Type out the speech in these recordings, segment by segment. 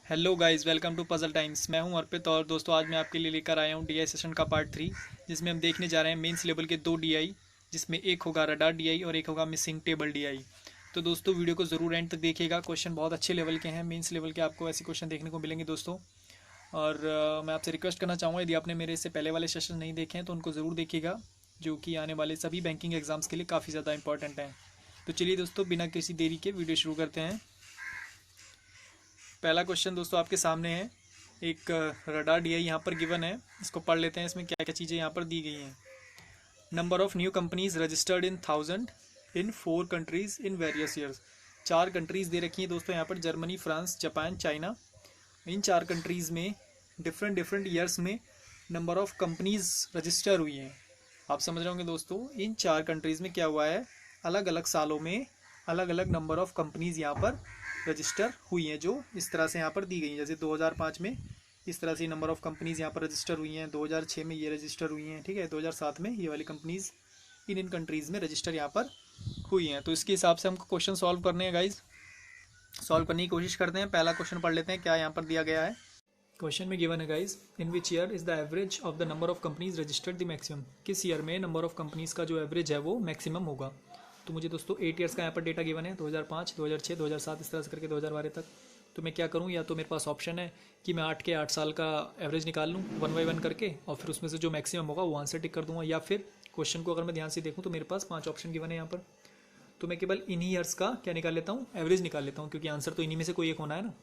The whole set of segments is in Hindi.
Hello guys, welcome to Puzzle Times. मैं हूं अर्पित और दोस्तों आज मैं आपके लिए लेकर आया हूं डीआई सेशन का पार्ट 3, जिसमें हम देखने जा रहे हैं मेंस लेवल के दो डीआई, जिसमें एक होगा रडार डीआई और एक होगा मिसिंग टेबल डीआई। तो दोस्तों वीडियो को ज़रूर एंड तक देखिएगा। क्वेश्चन बहुत अच्छे लेवल के हैं, मेंस लेवल के आपको ऐसे क्वेश्चन देखने को मिलेंगे दोस्तों। और मैं आपसे रिक्वेस्ट करना चाहूँगा, यदि आपने मेरे से पहले वाले सेशन नहीं देखे हैं तो उनको ज़रूर देखिएगा, जो कि आने वाले सभी बैंकिंग एग्जाम्स के लिए काफ़ी ज़्यादा इंपॉर्टेंट हैं। तो चलिए दोस्तों, बिना किसी देरी के वीडियो शुरू करते हैं। पहला क्वेश्चन दोस्तों आपके सामने है। एक रडार डीआई यहाँ पर गिवन है, इसको पढ़ लेते हैं। इसमें क्या क्या चीज़ें यहाँ पर दी गई हैं। Number of new companies registered in 1000 in 4 countries in various years. 4 countries they रखी हैं दोस्तों यहाँ पर, जर्मनी, फ्रांस, जापान, चाइना। इन 4 कंट्रीज में डिफरेंट डिफरेंट ईयर्स में नंबर ऑफ कंपनीज रजिस्टर हुई हैं। आप समझ रहे होंगे दोस्तों, इन 4 कंट्रीज में क्या हुआ है, अलग अलग सालों में अलग अलग नंबर ऑफ कंपनीज यहाँ पर रजिस्टर हुई हैं, जो इस तरह से यहाँ पर दी गई हैं। जैसे 2005 में इस तरह से नंबर ऑफ कंपनीज यहाँ पर रजिस्टर हुई हैं, 2006 में ये रजिस्टर हुई हैं, ठीक है, 2007 में ये वाली कंपनीज इन कंट्रीज़ में रजिस्टर यहाँ पर हुई हैं। तो इसके हिसाब से हमको क्वेश्चन सॉल्व करने हैं गाइज। सॉल्व करने की कोशिश करते हैं। पहला क्वेश्चन पढ़ लेते हैं, क्या यहाँ पर दिया गया है। क्वेश्चन में गिवन है guys, in which year is the average of the number of companies registered the maximum. किस ईयर में नंबर ऑफ कंपनीज का जो एवरेज है वो मैक्सिमम होगा। तो मुझे दोस्तों 8 ईयर्स का यहाँ पर डेटा गिवन है, 2005, 2006, 2007, इस तरह से करके 2012 तक। तो मैं क्या करूँ, या तो मेरे पास ऑप्शन है कि मैं 8 के 8 साल का एवरेज निकाल लूँ 1 बाई 1 करके, और फिर उसमें से जो मैक्सिमम होगा वो आंसर टिक कर दूंगा। या फिर क्वेश्चन को अगर मैं ध्यान से देखूँ तो मेरे पास 5 ऑप्शन गिवन है यहाँ पर, तो मैं केवल इन्हीं ईयर्स का क्या निकाल लेता हूँ, एवरेज निकाल लेता हूँ, क्योंकि आंसर तो इन्हीं में से कोई एक होना है ना।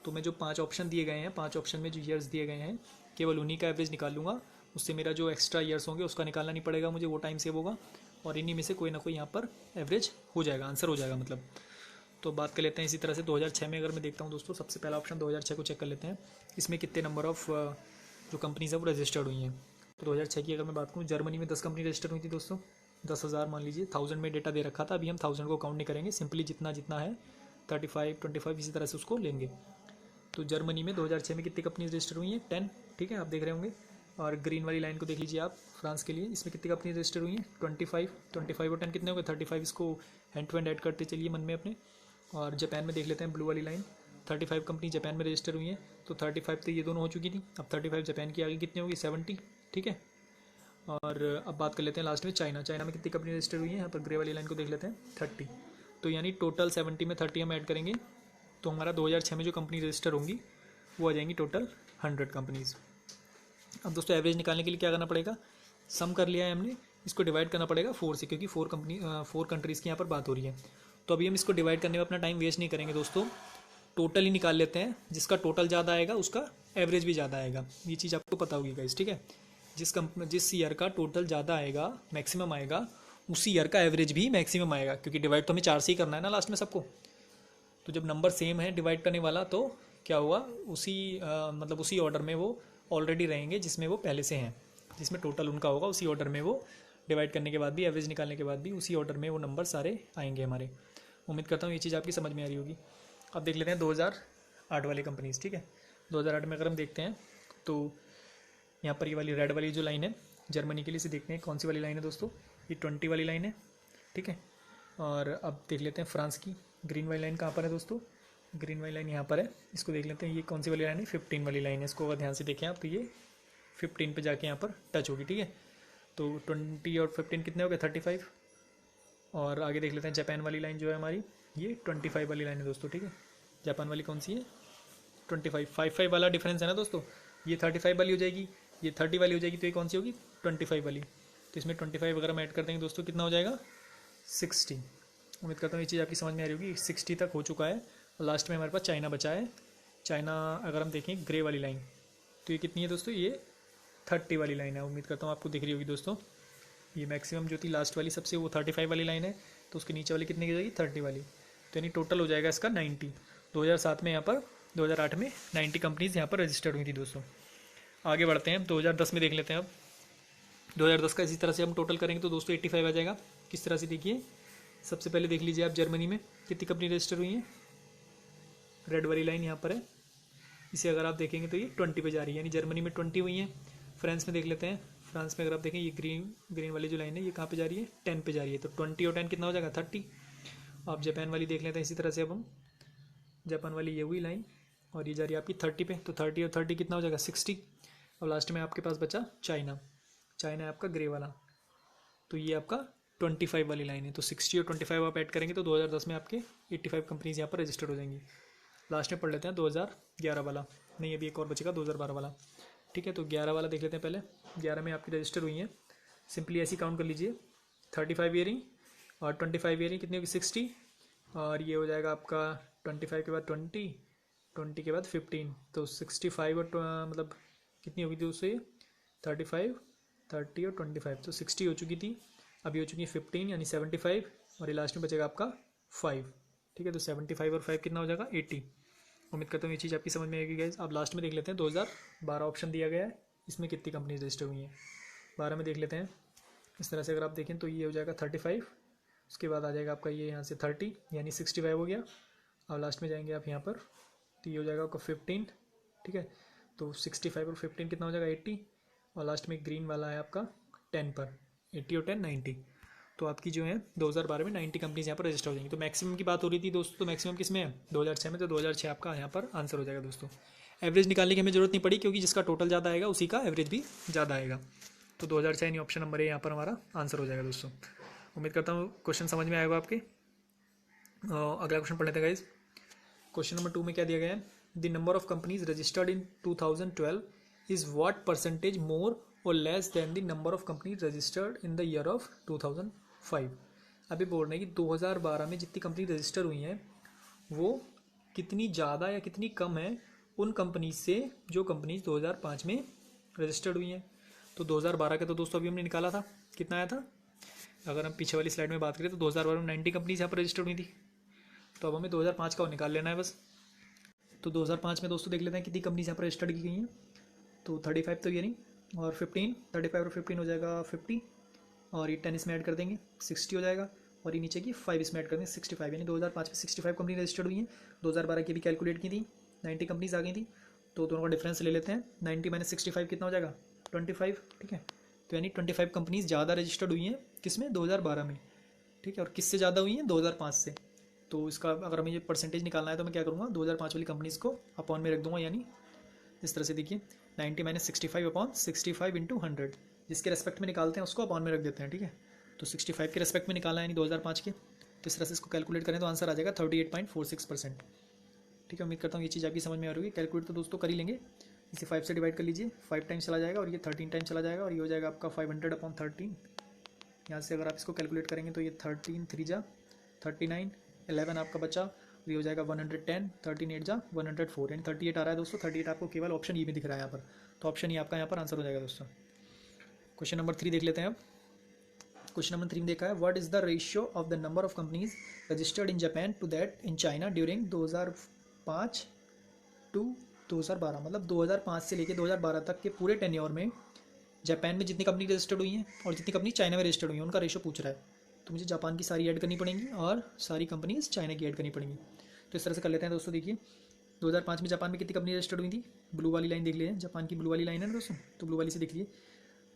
तो मैं जो 5 ऑप्शन दिए गए हैं, 5 ऑप्शन में जो ईयर्स दिए गए हैं, केवल उन्हीं का एवरेज निकाल लूँगा। उससे मेरा जो एक्स्ट्रा ईयर्स होंगे उसका निकालना नहीं पड़ेगा मुझे, वो टाइम सेव होगा, और इन्हीं में से कोई ना कोई यहाँ पर एवरेज हो जाएगा, आंसर हो जाएगा मतलब। तो बात कर लेते हैं इसी तरह से 2006 में। अगर मैं देखता हूँ दोस्तों, सबसे पहला ऑप्शन 2006 को चेक कर लेते हैं, इसमें कितने नंबर ऑफ जो कंपनीज है वो रजिस्टर्ड हुई हैं। तो 2006 की अगर मैं बात करूँ, जर्मनी में 10 कंपनी रजिस्टर हुई थी दोस्तों, 10,000 मान लीजिए। 1000 में डेटा दे रखा था, अभी हम 1000 को काउंट नहीं करेंगे, सिंपली जितना जितना है 35, 25 इसी तरह से उसको लेंगे। तो जर्मनी में 2006 में कितनी कंपनी रजिस्टर हुई हैं, 10, ठीक है, आप देख रहे होंगे। और ग्रीन वाली लाइन को देख लीजिए आप, फ्रांस के लिए, इसमें कितनी कंपनी रजिस्टर हुई हैं, 25, 25 और 10 कितने हो गए, 35। इसको हैंड टू हैंड ऐड करते चलिए मन में अपने। और जापान में देख लेते हैं, ब्लू वाली लाइन, 35 कंपनी जापान में रजिस्टर हुई हैं। तो 35 तो ये दोनों हो चुकी थी, अब 35 जापान की आगे कितनी होगी, 70, ठीक है। और अब बात कर लेते हैं लास्ट में चाइना। चाइना में कितनी कंपनी रजिस्टर हुई है, यहाँ पर ग्रे वाली लाइन को देख लेते हैं, 30। तो यानी टोटल 70 में 30 हम ऐड करेंगे तो हमारा 2006 में जो कंपनी रजिस्टर होंगी वो आ जाएंगी टोटल 100 कंपनीज़। अब दोस्तों एवरेज निकालने के लिए क्या करना पड़ेगा, सम कर लिया है हमने, इसको डिवाइड करना पड़ेगा 4 से, क्योंकि 4 कंट्रीज़ की यहाँ पर बात हो रही है। तो अभी हम इसको डिवाइड करने में अपना टाइम वेस्ट नहीं करेंगे दोस्तों, टोटल ही निकाल लेते हैं। जिसका टोटल ज़्यादा आएगा उसका एवरेज भी ज़्यादा आएगा, ये चीज़ आपको पता होगी गाइस, ठीक है। जिस ईयर का टोटल ज़्यादा आएगा, मैक्सिमम आएगा, उसी ईयर का एवरेज भी मैक्सिमम आएगा, क्योंकि डिवाइड तो हमें 4 से ही करना है ना लास्ट में सबको। तो जब नंबर सेम है डिवाइड करने वाला, तो क्या हुआ, उसी मतलब उसी ऑर्डर में वो ऑलरेडी रहेंगे जिसमें वो पहले से हैं, जिसमें टोटल उनका होगा उसी ऑर्डर में वो डिवाइड करने के बाद भी, एवरेज निकालने के बाद भी उसी ऑर्डर में वो नंबर सारे आएंगे हमारे। उम्मीद करता हूँ ये चीज़ आपकी समझ में आ रही होगी। अब देख लेते हैं 2008 वाली कंपनीज, ठीक है। 2008 में अगर हम देखते हैं तो यहाँ पर ये वाली रेड वाली जो लाइन है जर्मनी के लिए, इसे देखते हैं कौन सी वाली लाइन है दोस्तों, ये 20 वाली लाइन है, ठीक है। और अब देख लेते हैं फ्रांस की ग्रीन वाली लाइन कहाँ पर है दोस्तों, ग्रीन वाली लाइन यहाँ पर है, इसको देख लेते हैं ये कौन सी वाली लाइन है, 15 वाली लाइन है। इसको अगर ध्यान से देखें आप तो ये 15 पे जाके यहाँ पर टच होगी, ठीक है। तो 20 और 15 कितने हो गए, 35। और आगे देख लेते हैं जापान वाली लाइन जो है हमारी, ये 25 वाली लाइन है दोस्तों, ठीक है। जापान वाली कौन सी है, 25, 5 वाला डिफरेंस है ना दोस्तों, ये 35 वाली हो जाएगी, ये 30 वाली हो जाएगी, तो ये कौन सी होगी, 25 वाली। तो इसमें 25 अगर हम ऐड कर देंगे दोस्तों कितना हो जाएगा, 60। उम्मीद करता हूँ ये चीज़ आपकी समझ में आ रही होगी। 60 तक हो चुका है, और लास्ट में हमारे पास चाइना बचा है। चाइना अगर हम देखें ग्रे वाली लाइन, तो ये कितनी है दोस्तों, ये 30 वाली लाइन है। उम्मीद करता हूँ आपको दिख रही होगी दोस्तों, ये मैक्सिमम जो थी लास्ट वाली सबसे, वो 35 वाली लाइन है, तो उसके नीचे वाली कितनी की जाएगी, 30 वाली। तो यानी टोटल हो जाएगा इसका 90। 2007 में यहाँ पर, 2008 में 90 कंपनीज़ यहाँ पर रजिस्टर्ड हुई थी दोस्तों। आगे बढ़ते हैं, 2010 में देख लेते हैं। अब 2010 का इसी तरह से हम टोटल करेंगे तो दोस्तों 85 आ जाएगा। किस तरह से देखिए, सबसे पहले देख लीजिए आप, जर्मनी में कितनी कंपनी रजिस्टर हुई हैं, रेड वाली लाइन यहाँ पर है, इसे अगर आप देखेंगे तो ये 20 पे जा रही है, यानी जर्मनी में 20 हुई हैं। फ्रांस में देख लेते हैं, फ्रांस में अगर आप देखें ये ग्रीन ग्रीन वाली जो लाइन है ये कहाँ पे जा रही है, 10 पे जा रही है, तो 20 और 10 कितना हो जाएगा, 30। आप जापान वाली देख लेते हैं इसी तरह से। अब हम जापान वाली ये हुई लाइन, और ये जा रही है आपकी 30 पे, तो 30 और 30 कितना हो जाएगा 60। और लास्ट में आपके पास बचा चाइना। चाइना है आपका ग्रे वाला, तो ये आपका 25 वाली लाइन है। तो 60 और 25 आप ऐड करेंगे तो 2010 में आपके 85 कंपनीज यहाँ पर रजिस्टर्ड हो जाएंगी। लास्ट में पढ़ लेते हैं 2011 वाला, नहीं अभी एक और बचेगा 2012 वाला। ठीक है, तो 11 वाला देख लेते हैं पहले। 11 में आपकी रजिस्टर हुई है, सिंपली ऐसी काउंट कर लीजिए, 35 ईयरिंग और 25 ईयरिंग कितनी होगी 60, और ये हो जाएगा आपका 25 के बाद 20, 20 के बाद 15, तो 65 और मतलब कितनी होगी दोस्तों ये 35, 30 और 25, तो 60 हो चुकी थी, अभी हो चुकी है 15 यानी 75, और ये लास्ट में बचेगा आपका 5। ठीक है, तो 75 और 5 कितना हो जाएगा 80। उम्मीद करता हूँ ये चीज़ आपकी समझ में आएगी गाइस। अब लास्ट में देख लेते हैं 2012 ऑप्शन दिया गया है, इसमें कितनी कंपनी रजिस्टर हुई हैं। 12 में देख लेते हैं, इस तरह से अगर आप देखें तो ये हो जाएगा 35, उसके बाद आ जाएगा आपका ये यहाँ से 30 यानी 65 हो गया। अब लास्ट में जाएंगे आप यहाँ पर, तो ये हो जाएगा आपका 15। ठीक है, तो 65 और 15 कितना हो जाएगा 80, और लास्ट में ग्रीन वाला है आपका 10 पर, 80 और 10 90। तो आपकी जो है 2012 में 90 कंपनीज यहाँ पर रजिस्टर हो जाएंगी। तो मैक्सिमम की बात हो रही थी दोस्तों, तो मैक्सिमम किस में है 2006 में, तो 2006 आपका यहाँ पर आंसर हो जाएगा दोस्तों। एवरेज निकालने की हमें जरूरत नहीं पड़ी, क्योंकि जिसका टोटल ज़्यादा आएगा उसी का एवरेज भी ज़्यादा आएगा। तो 2006 यानी ऑप्शन नंबर ए यहाँ पर हमारा आंसर हो जाएगा दोस्तों। उम्मीद करता हूँ क्वेश्चन समझ में आएगा आपके। अगला क्वेश्चन पढ़ लेते हैं गाइज। क्वेश्चन नंबर 2 में क्या दिया गया है, the number of companies registered in 2012 is what percentage more और less than the number of companies registered in the year of 2005। अभी बोल रहे हैं कि 2012 में जितनी कंपनी रजिस्टर हुई हैं वो कितनी ज़्यादा या कितनी कम है उन कंपनीज से जो कंपनीज 2005 में रजिस्टर्ड हुई हैं। तो 2012 का तो दोस्तों अभी हमने निकाला था, कितना आया था, अगर हम पीछे वाली स्लाइड में बात करें तो 2012 में 90 कंपनीज यहाँ पर रजिस्टर्ड हुई थी। तो अब हमें 2005 का निकाल लेना है बस। तो 2005 में दोस्तों देख लेते हैं कितनी कंपनीज यहाँ पर रजिस्टर्ड की गई हैं। तो 35 तो ये नहीं, और 15, 35 और 15 हो जाएगा 50, और ये 10 इसमें ऐड कर देंगे 60 हो जाएगा, और ये नीचे की 5 इसमें ऐड कर देंगे 65, यानी 2005 में 65 कंपनी रजिस्टर्ड हुई हैं। 2012 की भी कैलकुलेट की थी, 90 कंपनीज आ गई थी, तो दोनों का डिफरेंस ले लेते हैं। 90 माइनस 65 कितना हो जाएगा 25। ठीक है, तो यानी 25 कंपनीज ज़्यादा रजिस्टर्ड हुई हैं किसमें 2012 में। ठीक है, और किससे ज़्यादा हुई हैं 2005 से। तो इसका अगर हमें ये परसेंटेज निकालना है तो मैं क्या करूँगा 2005 वाली कंपनीज़ को अपॉन में रख दूंगा, यानी इस तरह से देखिए 90 माइनस 65 अपॉन 65 इंटू 100, जिसके रेस्पेक्ट में निकालते हैं उसको अपॉन में रख देते हैं। ठीक है, तो 65 के रेस्पेक्ट में निकालना है यानी 2005 के, तो इस तरह से इसको कैलकुलेट करें तो आंसर आ जाएगा 38.46%। ठीक है, उम्मीद करता हूँ ये चीज़ आपकी समझ में आ रही है। कैलकुलेट तो दोस्तों कर ही लेंगे, इसे 5 से डिवाइड कर लीजिए, 5 टाइम्स चला जाएगा और ये 13 टाइम्स चला जाएगा, और ये हो जाएगा आपका 500 अपॉन 13। यहाँ से अगर आप इसको कैलकुलेट करेंगे तो ये 13 3 जा 39, 11 आपका बचा, ये हो जाएगा 110, 13 8 जा 104, यानी 38 आ रहा है दोस्तों। 38 आपको केवल ऑप्शन ई में दिख रहा है यहाँ पर, तो ऑप्शन ई आपका यहाँ पर आंसर हो जाएगा दोस्तों। क्वेश्चन नंबर 3 देख लेते हैं अब। क्वेश्चन नंबर 3 में देखा है, what is the ratio of the number of companies registered in Japan to that in China during 2005 to 2012, मतलब 2005 से लेकर 2012 तक के पूरे टेन्योर में जापान में जितनी कंपनी रजिस्टर्ड हुई हैं और जितनी कंपनी चाइना में रजिस्टर्ड हुई हैं उनका रेशियो पूछ रहा है। तो मुझे जापान की सारी ऐड करनी पड़ेंगी और सारी कंपनीज चाइना की ऐड करनी पड़ेंगी। तो इस तरह से कर लेते हैं दोस्तों। देखिए 2005 में जापान में कितनी कंपनी रजिस्टर्ड हुई थी, ब्लू वाली लाइन देख लीजिए, जापान की ब्लू वाली लाइन है ना दोस्तों, तो ब्लू वाली से देख लीजिए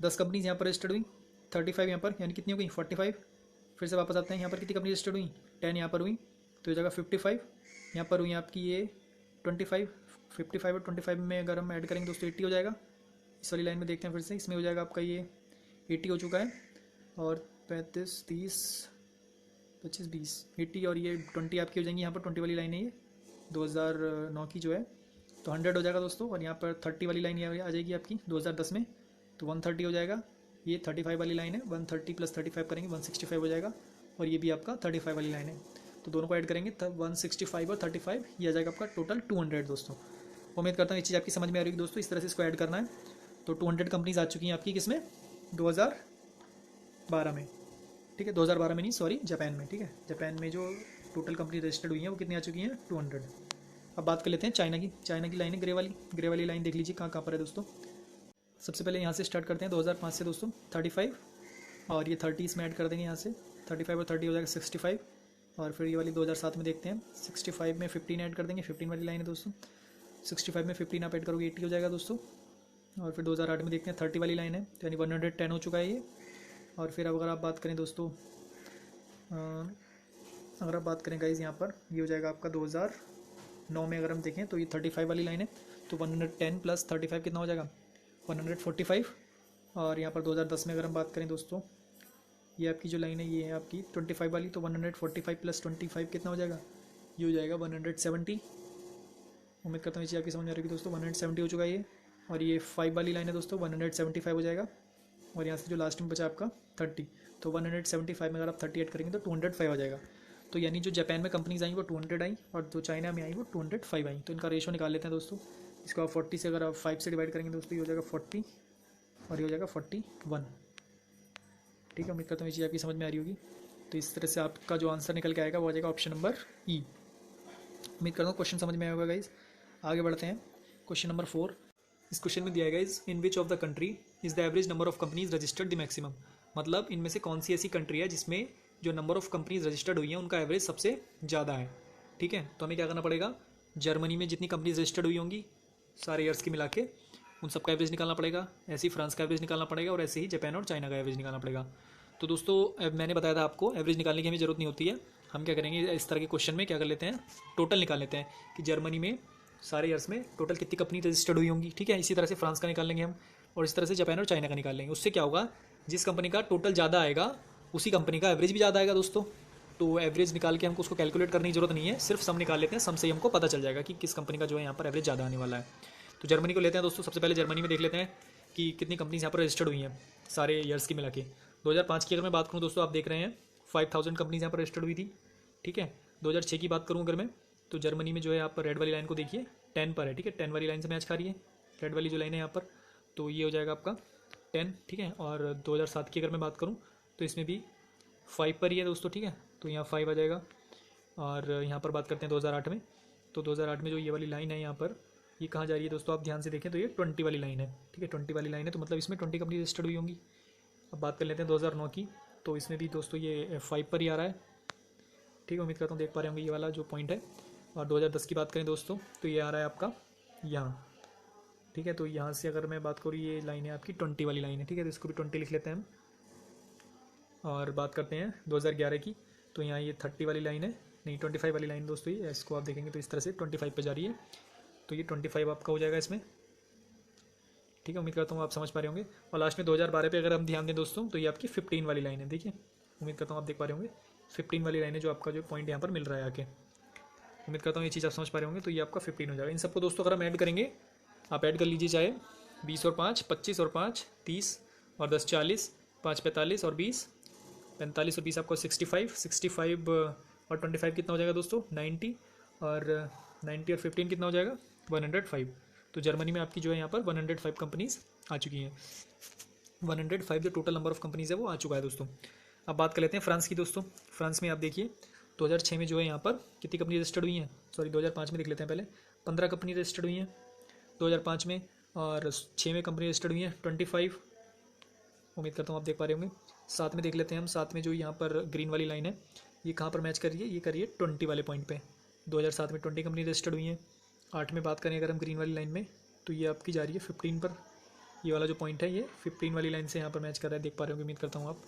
10 कंपनीज यहाँ पर रजिस्टर्ड हुई, 35 यहाँ पर, यानी कितनी हो गई 45। फिर से वापस आते हैं, यहाँ पर कितनी कंपनी रजिस्टर्ड हुई 10 यहाँ पर हुई, तो ये जगह 55 यहाँ पर हुई आपकी ये 25, 55 और 25 में अगर हम ऐड करेंगे दोस्तों 80 हो जाएगा। इस वाली लाइन में देखते हैं फिर से, इसमें हो जाएगा आपका ये 80 हो चुका है, और 35 30 25 20 80 और ये 20 आपकी हो जाएंगी। यहाँ पर 20 वाली लाइन है ये 2009 की जो है, तो 100 हो जाएगा दोस्तों। और यहाँ पर 30 वाली लाइन आ जाएगी आपकी 2010 में, तो 130 हो जाएगा। ये 35 वाली लाइन है, 130 प्लस 35 करेंगे 165 हो जाएगा, और ये भी आपका 35 वाली लाइन है, तो दोनों को ऐड करेंगे तब 165 और 35 ये आ जाएगा आपका टोटल 200 दोस्तों। उम्मीद करता हूँ ये चीज़ आपकी समझ में आ रही है दोस्तों। इस तरह से इसको ऐड करना है, तो 200 कंपनीज आ चुकी हैं आपकी किसमें 2012 में। ठीक है, 2012 में नहीं सॉरी जापान में। ठीक है, जापान में जो टोटल कंपनी रजिस्टर्ड हुई हैं वो कितनी आ चुकी हैं 200। अब बात कर लेते हैं चाइना की। चाइना की लाइन है ग्रे वाली लाइन देख लीजिए कहाँ कहाँ पर है दोस्तों। सबसे पहले यहाँ से स्टार्ट करते हैं 2005 से दोस्तों 35, और ये 30 इसमें ऐड कर देंगे यहाँ से 35 और 30 हो जाएगा 65, और फिर ये वाली 2007 में देखते हैं 65 में 15 ऐड कर देंगे, 15 वाली लाइन है दोस्तों। 65 में 15 आप ऐड करोगे 80 हो जाएगा दोस्तों। और फिर 2008 में देखते हैं 30 वाली लाइन है, तो यानी 110 हो चुका है ये। और फिर अब अगर आप बात करें दोस्तों, अगर आप बात करें गाइज यहाँ पर ये हो जाएगा आपका 9 में अगर हम देखें तो ये 35 वाली लाइन है, तो 110 प्लस 35 कितना हो जाएगा 145। और यहाँ पर 2010 में अगर हम बात करें दोस्तों, ये आपकी जो लाइन है ये है आपकी 25 वाली, तो 145 प्लस 25 कितना हो जाएगा, ये हो जाएगा 170। उम्मीद करता हूँ ये चीज़ आपकी समझ में आ रही है दोस्तों, 170 हो चुका है ये। और ये 5 वाली लाइन है दोस्तों, 175 हो जाएगा। और यहाँ से जो लास्ट में बचा आपका 30, तो 175 में अगर आप 30 ऐड करेंगे तो 205 हो जाएगा। तो यानी जो जापान में कंपनीज आई वो 200 आई, और जो चाइना में आई वो 205 आई। तो इनका रेशो निकाल लेते हैं दोस्तों। इसको आप 40 से अगर आप 5 से डिवाइड करेंगे दोस्तों, ये हो जाएगा 40 और ये हो जाएगा 41। ठीक है, उम्मीद करता हूँ ये चीज़ आपकी समझ में आ रही होगी। तो इस तरह से आपका जो आंसर निकल के आएगा वो आ जाएगा ऑप्शन नंबर ई। उम्मीद करता हूँ क्वेश्चन समझ में आया होगा गाइज। आगे बढ़ते हैं, क्वेश्चन नंबर 4। इस क्वेश्चन में दिया है guys, in which of the country is the average number of companies registered the maximum. मतलब इनमें से कौन सी ऐसी कंट्री है जिसमें जो नंबर ऑफ कंपनीज रजिस्टर्ड हुई हैं उनका एवरेज सबसे ज़्यादा है। ठीक है, तो हमें क्या करना पड़ेगा, जर्मनी में जितनी कंपनीज रजिस्टर्ड हुई होंगी सारे ईयर्स की मिला के उन सबका एवरेज निकालना पड़ेगा, ऐसे ही फ्रांस का एवरेज निकालना पड़ेगा, और ऐसे ही जापान और चाइना का एवरेज निकालना पड़ेगा। तो दोस्तों मैंने बताया था आपको एवरेज निकालने की हमें ज़रूरत नहीं होती है। हम क्या करेंगे, इस तरह के क्वेश्चन में क्या कर लेते हैं, टोटल निकाल लेते हैं कि जर्मनी में सारे ईयर्स में टोटल कितनी कंपनी रजिस्टर्ड हुई होंगी। ठीक है, इसी तरह से फ्रांस का निकाल लेंगे हम, और इस तरह से जापान और चाइना का निकाल लेंगे। उससे क्या होगा, जिस कंपनी का टोटल ज़्यादा आएगा उसी कंपनी का एवरेज भी ज़्यादा आएगा दोस्तों। तो एवरेज निकाल के हमको उसको कैलकुलेट करने की जरूरत नहीं है, सिर्फ सम निकाल लेते हैं, सम से ही हमको पता चल जाएगा कि किस कंपनी का जो है यहाँ पर एवरेज ज़्यादा आने वाला है। तो जर्मनी को लेते हैं दोस्तों। सबसे पहले जर्मनी में देख लेते हैं कि कितनी कंपनीज यहाँ पर रजिस्टर्ड हुई हैं सारे ईयर्स की मिला के। 2005 की अगर मैं बात करूँ दोस्तों, आप देख रहे हैं 5000 कंपनीज यहाँ पर रजिस्टर्ड हुई थी। ठीक है, 2006 की बात करूँ अगर मैं, तो जर्मनी में जो है आप रेड वाली लाइन को देखिए 10 पर है। ठीक है, 10 वाली लाइन से मैच खा रही है रेड वाली जो लाइन है यहाँ पर, तो ये हो जाएगा आपका 10। ठीक है, और 2007 की अगर मैं बात करूँ तो इसमें भी 5 पर ही है दोस्तों। ठीक है, तो यहाँ 5 आ जाएगा। और यहाँ पर बात करते हैं 2008 में, तो 2008 में जो ये वाली लाइन है यहाँ पर, ये कहाँ जा रही है दोस्तों, आप ध्यान से देखें तो ये 20 वाली लाइन है। ठीक है, 20 वाली लाइन है, तो मतलब इसमें 20 कंपनी रजिस्टर्ड हुई होंगी। अब बात कर लेते हैं 2009 की, तो इसमें भी दोस्तों ये 5 पर ही आ रहा है। ठीक है, उम्मीद करता हूँ देख पा रहे होंगे ये वाला जो पॉइंट है। और 2010 की बात करें दोस्तों, तो ये आ रहा है आपका यहाँ। ठीक है, तो यहाँ से अगर मैं बात करूँ, ये लाइन है आपकी 20 वाली लाइन है। ठीक है, तो इसको भी 20 लिख लेते हैं हम। और बात करते हैं 2011 की, तो यहाँ ये 30 वाली लाइन है, नहीं 25 वाली लाइन दोस्तों, ये इसको आप देखेंगे तो इस तरह से 25 पे जा रही है, तो ये 25 आपका हो जाएगा इसमें। ठीक है, उम्मीद करता हूँ आप समझ पा रहे होंगे। और लास्ट में 2012 पे अगर हम ध्यान दें दोस्तों, तो ये आपकी 15 वाली लाइन है। देखिए, उम्मीद करता हूँ आप देख पा रहे होंगे, 15 वाली लाइन है जो आपका जो पॉइंट यहाँ पर मिल रहा है आके। उम्मीद करता हूँ ये चीज़ आप समझ पा रहे होंगे। तो ये आपका 15 हो जाएगा। इन सबको दोस्तों अगर हम ऐड करेंगे, आप ऐड कर लीजिए, चाहे 20 और 5 25 और 5 30 और 10 40, 5 45 और 20 45 और 20 आपको 65 65 और 25 कितना हो जाएगा दोस्तों 90, और 90 और 15 कितना हो जाएगा 105। तो जर्मनी में आपकी जो है यहाँ पर 105 कंपनीज आ चुकी हैं। 105 जो टोटल नंबर ऑफ कंपनीज है वो आ चुका है दोस्तों। अब बात कर लेते हैं फ्रांस की दोस्तों। फ्रांस में आप देखिए 2006 में जो है यहाँ पर कितनी कंपनी रजिस्टर्ड हुई हैं, सॉरी 2005 में देख लेते हैं पहले। 15 कंपनी रजिस्टर्ड हुई हैं 2005 में, और 6 में कंपनी रजिस्टर्ड हुई हैं 25। उम्मीद करता हूँ आप देख पा रहे होंगे। 7 में देख लेते हैं हम। 7 में जो यहाँ पर ग्रीन वाली लाइन है, ये कहाँ पर मैच कर रही है, ये कर रही है 20 वाले पॉइंट पे। 2007 में 20 कंपनी रजिस्टर्ड हुई हैं। 8 में बात करें अगर हम ग्रीन वाली लाइन में, तो ये आपकी जा रही है 15 पर। ये वाला जो पॉइंट है ये 15 वाली लाइन से यहाँ पर मैच कर रहा है, देख पा रहे होंगे उम्मीद करता हूँ आप।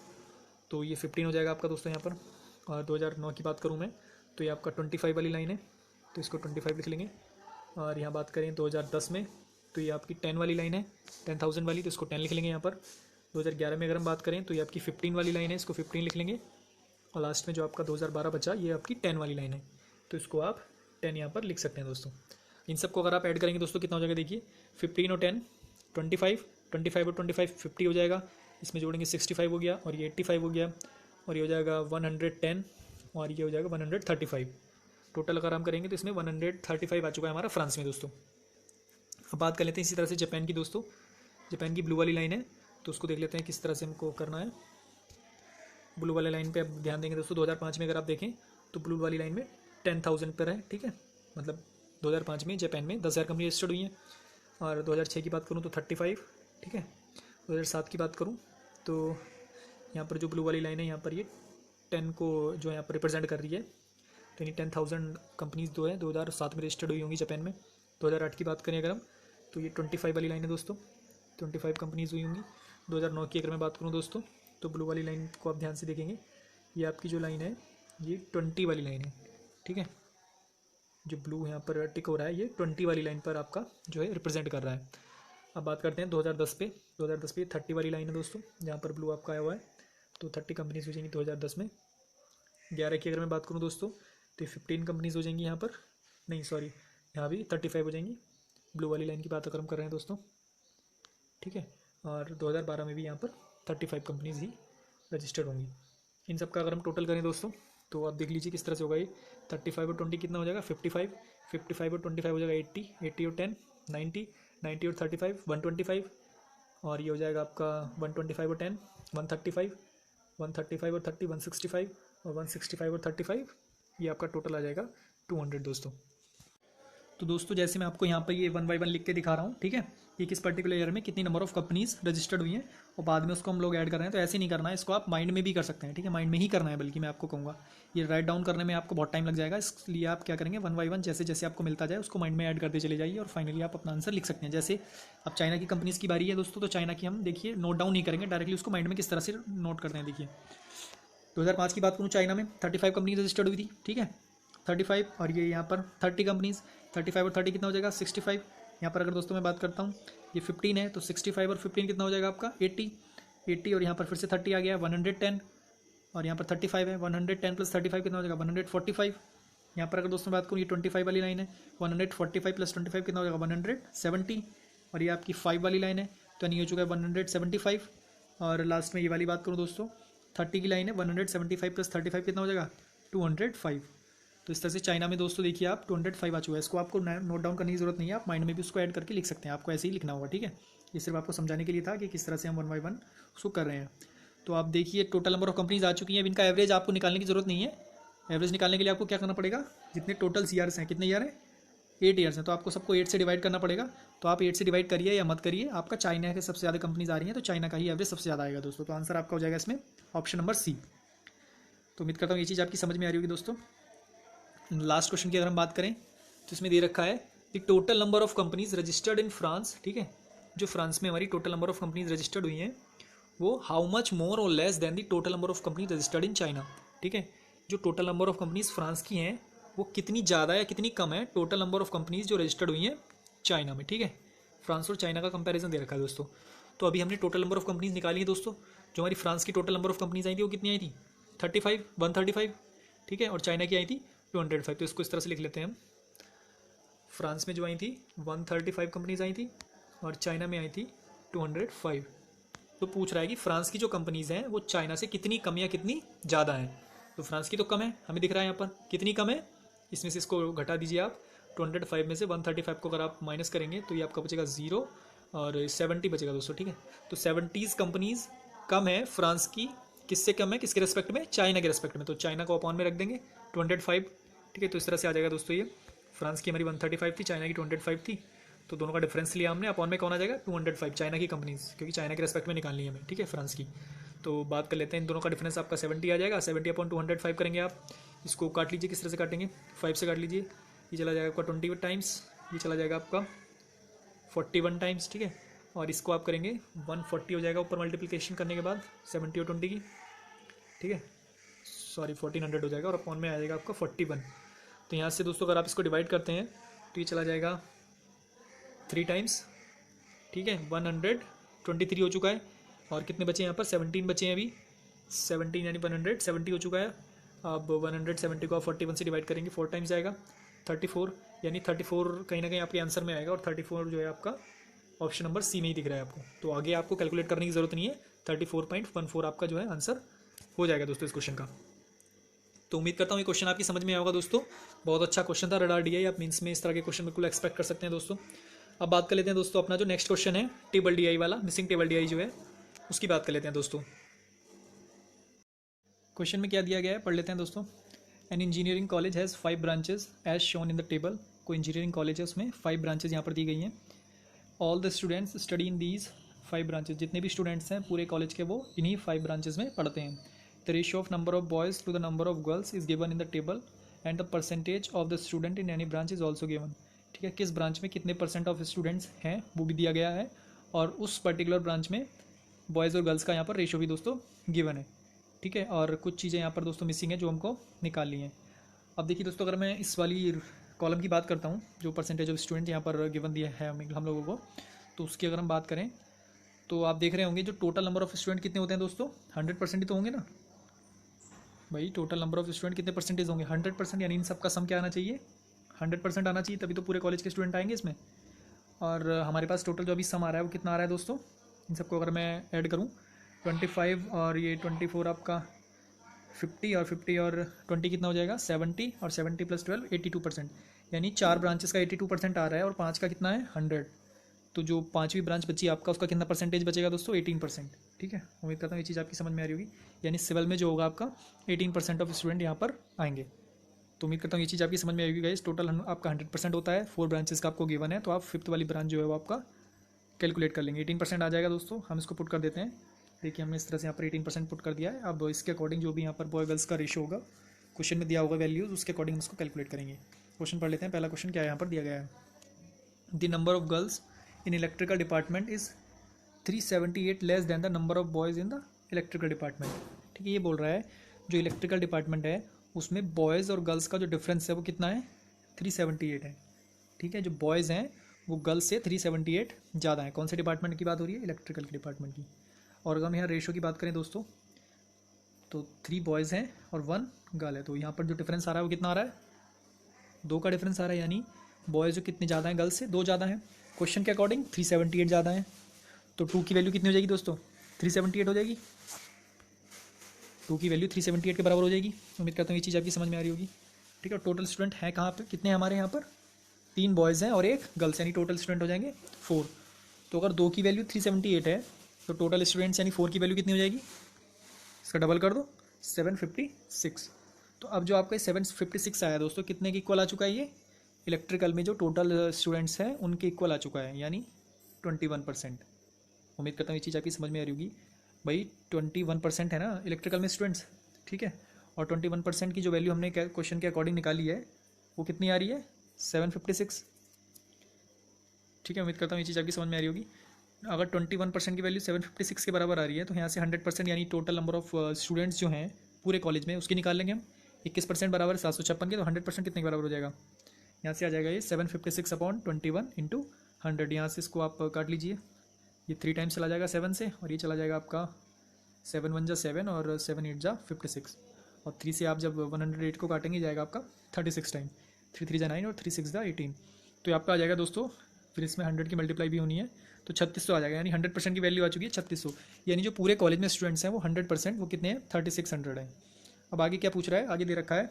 तो ये 15 हो जाएगा आपका दोस्तों यहाँ पर। और 2009 की बात करूँ मैं, तो ये आपका 25 वाली लाइन है, तो इसको 25 लिख लेंगे। और यहाँ बात करें 2010 में, तो ये आपकी 10 वाली लाइन है, 10,000 वाली, तो इसको 10 लिख लेंगे यहाँ पर। 2011 में अगर हम बात करें, तो ये आपकी 15 वाली लाइन है, इसको 15 लिख लेंगे। और लास्ट में जो आपका 2012 बचा, ये आपकी 10 वाली लाइन है, तो इसको आप 10 यहाँ पर लिख सकते हैं दोस्तों। इन सबको अगर आप ऐड करेंगे दोस्तों कितना हो जाएगा, देखिए 15 और 10 25, 25 और 25 50 हो जाएगा। इसमें जोड़ेंगे 65 हो गया, और ये 85 हो गया, और ये हो जाएगा 110, और ये हो जाएगा 135। टोटल अगर हम करेंगे तो इसमें 135 आ चुका है हमारा फ्रांस में दोस्तों। अब बात कर लेते हैं इसी तरह से जापान की दोस्तों। जापान की ब्लू वाली लाइन है, तो उसको देख लेते हैं किस तरह से हमको करना है। ब्लू वाली लाइन पे आप ध्यान देंगे दोस्तों, 2005 में अगर आप देखें तो ब्लू वाली लाइन में 10,000 पर है। ठीक है, मतलब 2005 में जापान में 10,000 कंपनी रजिस्टर्ड हुई हैं। और 2006 की बात करूँ तो 35। ठीक है, 2007 की बात करूँ तो यहाँ पर जो ब्लू वाली लाइन है, यहाँ पर ये 10 को जो यहाँ पर रिप्रेजेंट कर रही है, तो यानी 10,000 कंपनीज जो है 2007 में रजिस्टर्ड हुई होंगी जापान में। 2008 की बात करें अगर हम, तो ये 25 वाली लाइन है दोस्तों, 25 कंपनीज हुई होंगी। 2009 की अगर मैं बात करूँ दोस्तों, तो ब्लू वाली लाइन को आप ध्यान से देखेंगे, ये आपकी जो लाइन है ये 20 वाली लाइन है। ठीक है, जो ब्लू यहाँ पर टिक हो रहा है ये 20 वाली लाइन पर आपका जो है रिप्रेजेंट कर रहा है। अब बात करते हैं 2010 पे। 2010 पे 30 वाली लाइन है दोस्तों, जहाँ पर ब्लू आपका आया हुआ है। तो 30 कंपनीज हो जाएंगी 2010 में। 11 की अगर मैं बात करूँ दोस्तों तो 15 कंपनीज हो जाएंगी यहाँ पर, नहीं सॉरी, यहाँ भी 35 हो जाएंगी। ब्लू वाली लाइन की बात अगर हम कर रहे हैं दोस्तों, ठीक है। और 2012 में भी यहाँ पर 35 कंपनीज ही रजिस्टर्ड होंगी। इन सब का अगर हम टोटल करें दोस्तों तो आप देख लीजिए किस तरह से होगा ये। 35 और 20 कितना हो जाएगा 55, 55 और 25 हो जाएगा 80, 80 और 10 90, 90 और 35 125, और ये हो जाएगा आपका 125 और 10 135, 135 और 30 165, और 165 और 35 ये आपका टोटल आ जाएगा 200 दोस्तों। तो दोस्तों जैसे मैं आपको यहाँ पर ये 1 बाय 1 लिख के दिखा रहा हूँ, ठीक है, कि किस पर्टिकुलर ईयर में कितनी नंबर ऑफ कंपनीज रजिस्टर्ड हुई हैं और बाद में उसको हम लोग ऐड कर रहे हैं। तो ऐसे नहीं करना है, इसको आप माइंड में भी कर सकते हैं, ठीक है, माइंड में ही करना है, बल्कि मैं आपको कहूँगा ये राइट डाउन करने में आपको बहुत टाइम लग जाएगा। इसलिए आप क्या करेंगे 1 बाय 1 जैसे जैसे आपको मिलता जाए उसको माइंड में ऐड करते चले जाइए और फाइनली आप अपना आंसर लिख सकते हैं। जैसे अब चाइना की कंपनीज की बारी है दोस्तों, तो चाइना की हम देखिए नोट डाउन नहीं करेंगे, डायरेक्टली उसको माइंड में किस तरह से नोट करते हैं। देखिए 2005 की बात करूँ, चाइना में 35 कंपनीज रजिस्टर्ड हुई थी, ठीक है, 35, और ये यहाँ पर 30 कंपनीज, 35 और 30 कितना हो जाएगा 65। यहाँ पर अगर दोस्तों मैं बात करता हूँ ये 15 है, तो 65 और 15 कितना हो जाएगा आपका 80, 80, और यहाँ पर फिर से 30 आ गया 110, और यहाँ पर 35 है 110 प्लस 35 कितना हो जाएगा 145। यहाँ पर अगर दोस्तों बात करूँ ये 25 वाली लाइन है, 145 प्लस 25 कितना हो जाएगा 170, और ये आपकी 5 वाली लाइन है, तो नहीं हो चुका है 175। और लास्ट में ये वाली बात करूँ दोस्तों 30 की लाइन है, 175 प्लस 35 कितना हो जाएगा 205। तो इस तरह से चाइना में दोस्तों देखिए आप 205 आ चुका है। इसको आपको नोट डाउन करने की जरूरत नहीं है, आप माइंड में भी उसको ऐड करके लिख सकते हैं, आपको ऐसे ही लिखना होगा, ठीक है। ये सिर्फ आपको समझाने के लिए था कि किस तरह से हम 1 बाय 1 उसको कर रहे हैं। तो आप देखिए टोटल नंबर ऑफ कंपनीज आ चुकी हैं। अब इनका एवरेज आपको निकालने की जरूरत नहीं है। एवरेज निकालने के लिए आपको क्या करना पड़ेगा, जितने टोटल ईयर्स हैं, कितने ईयर हैं 8 ईयर्स हैं, तो आपको सबको 8 से डिवाइड करना पड़ेगा। तो आप 8 से डिवाइड करिए या मत करिए, आपका चाइना के सबसे ज़्यादा कंपनीज आ रही हैं, तो चाइना का ही एवरेज सबसे ज़्यादा आएगा दोस्तों। तो आंसर आपका हो जाएगा इसमें ऑप्शन नंबर सी। तो उम्मीद करता हूँ ये चीज़ आपकी समझ में आ रही होगी दोस्तों। लास्ट क्वेश्चन की अगर हम बात करें तो इसमें दे रखा है the total number of companies registered in France, ठीक है, जो फ्रांस में हमारी total number of companies registered हुई हैं वो हाउ मच मोर और less than the total number of companies registered in China, ठीक है। जो total number of companies France की हैं वो कितनी ज़्यादा या कितनी कम है टोटल नंबर ऑफ कंपनीज जो रजिस्टर्ड हुई हैं चाइना में, ठीक है। फ्रांस और चाइना का कंपैरिजन दे रखा है दोस्तों। तो अभी हमने टोटल नंबर ऑफ कंपनीज निकाली है दोस्तों। जो हमारी फ्रांस की टोटल नंबर ऑफ कंपनीज आई थी वो कितनी आई थी 35, 135, ठीक है, और चाइना की आई थी 205। तो इसको इस तरह से लिख लेते हैं हम। फ्रांस में जो आई थी 135 कंपनीज आई थी और चाइना में आई थी 205। तो पूछ रहा है कि फ्रांस की जो कंपनीज हैं वो चाइना से कितनी कम या कितनी ज़्यादा हैं। तो फ्रांस की तो कम है, हमें दिख रहा है यहाँ पर कितनी कम है, इसमें से इसको घटा दीजिए आप। 205 में से 135 को अगर आप माइनस करेंगे तो ये आपका बचेगा 0 और 70 बचेगा दोस्तों, ठीक है। तो 70 कंपनीज कम है फ्रांस की, किससे कम है, किसके रेस्पेक्ट में, चाइना के रेस्पेक्ट में। तो चाइना को अपॉन में रख देंगे 205, ठीक है। तो इस तरह से आ जाएगा दोस्तों ये। फ्रांस की हमारी 135 थी, चाइना की 205 थी, तो दोनों का डिफरेंस लिया हमने, अपॉन में कौन आ जाएगा 205 चाइना की कंपनीज, क्योंकि चाइना के रेस्पेक्ट में निकालनी है हमें, ठीक है, फ्रांस की। तो बात कर लेते हैं, इन दोनों का डिफरेंस आपका 70 आ जाएगा। 70 अपॉन 205 करेंगे आप, इसको काट लीजिए, किस तरह से काटेंगे 5 से काट लीजिए, ये चला जाएगा आपका 20 टाइम्स, ये चला जाएगा आपका 41 टाइम्स, ठीक है। और इसको आप करेंगे 140 हो जाएगा ऊपर मल्टीप्लिकेशन करने के बाद 70 और 20 की, ठीक है, सॉरी 1400 हो जाएगा, और अपॉन में आ जाएगा आपका 41। तो यहाँ से दोस्तों अगर आप इसको डिवाइड करते हैं तो ये चला जाएगा 3 टाइम्स, ठीक है, 123 हो चुका है। और कितने बचे यहाँ पर 17 बचे हैं अभी, 17 यानी 170 हो चुका है। अब 170 को आप 41 से डिवाइड करेंगे 4 टाइम्स आएगा 34, यानी 34 कहीं ना कहीं आपके आंसर में आएगा, और 34 जो है आपका ऑप्शन नंबर सी में ही दिख रहा है आपको। तो आगे आपको कैलकुलेट करने की जरूरत नहीं है, 34.14 आपका जो है आंसर हो जाएगा दोस्तों इस क्वेश्चन का। तो उम्मीद करता हूँ ये क्वेश्चन आपकी समझ में आया होगा दोस्तों। बहुत अच्छा क्वेश्चन था रडार डीआई, आप मीन्स में इस तरह के क्वेश्चन बिल्कुल एक्सपेक्ट कर सकते हैं दोस्तों। अब बात कर लेते हैं दोस्तों अपना जो नेक्स्ट क्वेश्चन है टेबल डीआई वाला, मिसिंग टेबल डीआई जो है उसकी बात कर लेते हैं दोस्तों। क्वेश्चन में क्या दिया गया है पढ़ लेते हैं दोस्तों। An engineering college has 5 branches as shown in the table. कोई इंजीनियरिंग कॉलेज है उसमें 5 ब्रांचेज यहाँ पर दी गई हैं। All the students study in these 5 branches, जितने भी स्टूडेंट्स हैं पूरे कॉलेज के वो इन्हीं 5 ब्रांचेज में पढ़ते हैं। The ratio of number of boys to the number of girls is given in the table and the percentage of the student in any branch is also given. ठीक है, किस ब्रांच में कितने % ऑफ स्टूडेंट्स हैं वो भी दिया गया है, और उस पर्टिकुलर ब्रांच में बॉयज़ और गर्ल्स का यहाँ पर रेशियो भी दोस्तों गिवन है। ठीक है, और कुछ चीज़ें यहाँ पर दोस्तों मिसिंग है जो हमको निकालनी है। अब देखिए दोस्तों, अगर मैं इस वाली कॉलम की बात करता हूँ, जो परसेंटेज ऑफ स्टूडेंट यहाँ पर गिवन दिया है हम लोगों को, तो उसकी अगर हम बात करें तो आप देख रहे होंगे जो टोटल नंबर ऑफ स्टूडेंट कितने होते हैं दोस्तों, 100% ही तो होंगे ना भाई। टोटल नंबर ऑफ स्टूडेंट कितने परसेंटेज होंगे, 100%, यानी इन सबका सम क्या आना चाहिए, 100% आना चाहिए, तभी तो पूरे कॉलेज के स्टूडेंट आएंगे इसमें। और हमारे पास टोटल जो अभी सम आ रहा है वो कितना आ रहा है दोस्तों, इन सबको अगर मैं ऐड करूँ 25 और ये 24 आपका 50 और 50 और 20 कितना हो जाएगा 70 और 70 प्लस 12 82%, यानी 4 ब्रांचेस का 82% आ रहा है और 5 का कितना है 100। तो जो 5वीं ब्रांच बची आपका उसका कितना परसेंटेज बचेगा दोस्तों 18%। ठीक है, उम्मीद करता हूँ ये चीज़ आपकी समझ में आ रही होगी। यानी सिविल में जो होगा आपका 18% ऑफ स्टूडेंट यहाँ पर आएंगे। तो उम्मीद करता हूँ ये चीज़ आपकी समझ में आएगी गाइस। टोटल आपका 100% होता है, 4 ब्रांचेस का आपको गिवन है, तो आप 5th वाली ब्रांच जो है वो आपका कैलकुलेट कर लेंगे, 18% आ जाएगा दोस्तों। हम इसको पुट कर देते हैं, देखिए हमने इस तरह से यहाँ पर 18% पुट कर दिया है। अब इसके अकॉर्डिंग जो भी यहाँ पर बॉय गर्ल्स का रेशियो होगा, क्वेश्चन में दिया होगा वैल्यूज, उसके अकॉर्डिंग हम इसको कैलकुलेट करेंगे। क्वेश्चन पढ़ लेते हैं, पहला क्वेश्चन क्या है यहाँ पर दिया गया है, the number of girls in electrical department is 378 less than the number of boys in the electrical department. ठीक है, ये बोल रहा है जो इलेक्ट्रिकल डिपार्टमेंट है उसमें बॉयज़ और गर्ल्स का जो डिफरेंस है वो कितना है 378 है। ठीक है, जो बॉयज़ हैं वो गर्ल्स से 378 ज़्यादा है। कौन से डिपार्टमेंट की बात हो रही है, इलेक्ट्रिकल के डिपार्टमेंट की। और अगर हम यहाँ रेशो की बात करें दोस्तों, तो 3 बॉयज़ हैं और 1 गर्ल है, तो यहाँ पर जो डिफरेंस आ रहा है वो कितना आ रहा है, 2 का डिफरेंस आ रहा है, यानी बॉयज़ जो कितने ज़्यादा हैं गर्ल्स से 2 ज़्यादा हैं। क्वेश्चन के अकॉर्डिंग 378 ज़्यादा है, तो 2 की वैल्यू कितनी हो जाएगी दोस्तों 378 हो जाएगी, 2 की वैल्यू 378 के बराबर हो जाएगी। उम्मीद करता हूँ ये चीज़ आपकी समझ में आ रही होगी। ठीक है, टोटल स्टूडेंट है कहाँ पे, कितने हैं हमारे यहाँ पर, 3 बॉयज़ हैं और 1 गर्ल्स, यानी टोटल स्टूडेंट हो जाएंगे 4। तो अगर 2 की वैल्यू 378 है तो टोटल स्टूडेंट्स यानी 4 की वैल्यू कितनी हो जाएगी, इसका डबल कर दो 756। तो अब जो आपका 756 आया दोस्तों, कितने के इक्वल आ चुका है, ये इलेक्ट्रिकल में जो टोटल स्टूडेंट्स हैं उनके इक्वल आ चुका है, यानी 21%। उम्मीद करता हूँ ये चीज़ आपकी समझ में आ रही होगी भाई। 21% है ना इलेक्ट्रिकल में स्टूडेंट्स, ठीक है, और 21% की जो वैल्यू हमने क्वेश्चन के अकॉर्डिंग निकाली है वो कितनी आ रही है 756। ठीक है, उम्मीद करता हूँ ये चीज़ आपकी समझ में आ रही होगी। अगर 21% की वैल्यू 756 के बराबर आ रही है तो यहाँ से 100% यानी टोटल नंबर ऑफ स्टूडेंट्स जो हैं पूरे कॉलेज में उसकी निकाल लेंगे हम। 21% बराबर 756 के, तो 100% कितने के बराबर हो जाएगा, यहाँ से आ जाएगा ये 756 अपॉन 21 इंटू 100। यहाँ से इसको आप काट लीजिए, ये 3 टाइम्स चला जाएगा 7 से, और ये चला जाएगा आपका 7 1 जा 7 और 7 8 जा 56, और 3 से आप जब 108 को काटेंगे जाएगा आपका 36 टाइम, 3 3 जा 9 और 3 6 जा 18। तो ये आपका आ जाएगा दोस्तों, फिर इसमें 100 की मल्टीप्लाई भी होनी है, तो 3600 आ जाएगा, यानी 100% की वैल्यू आ चुकी है 3600। यानी जो पूरे कॉलेज में स्टूडेंट्स हैं वो 100% वो कितने हैं 3600 है। अब आगे क्या पूछ रहा है, आगे दे रखा है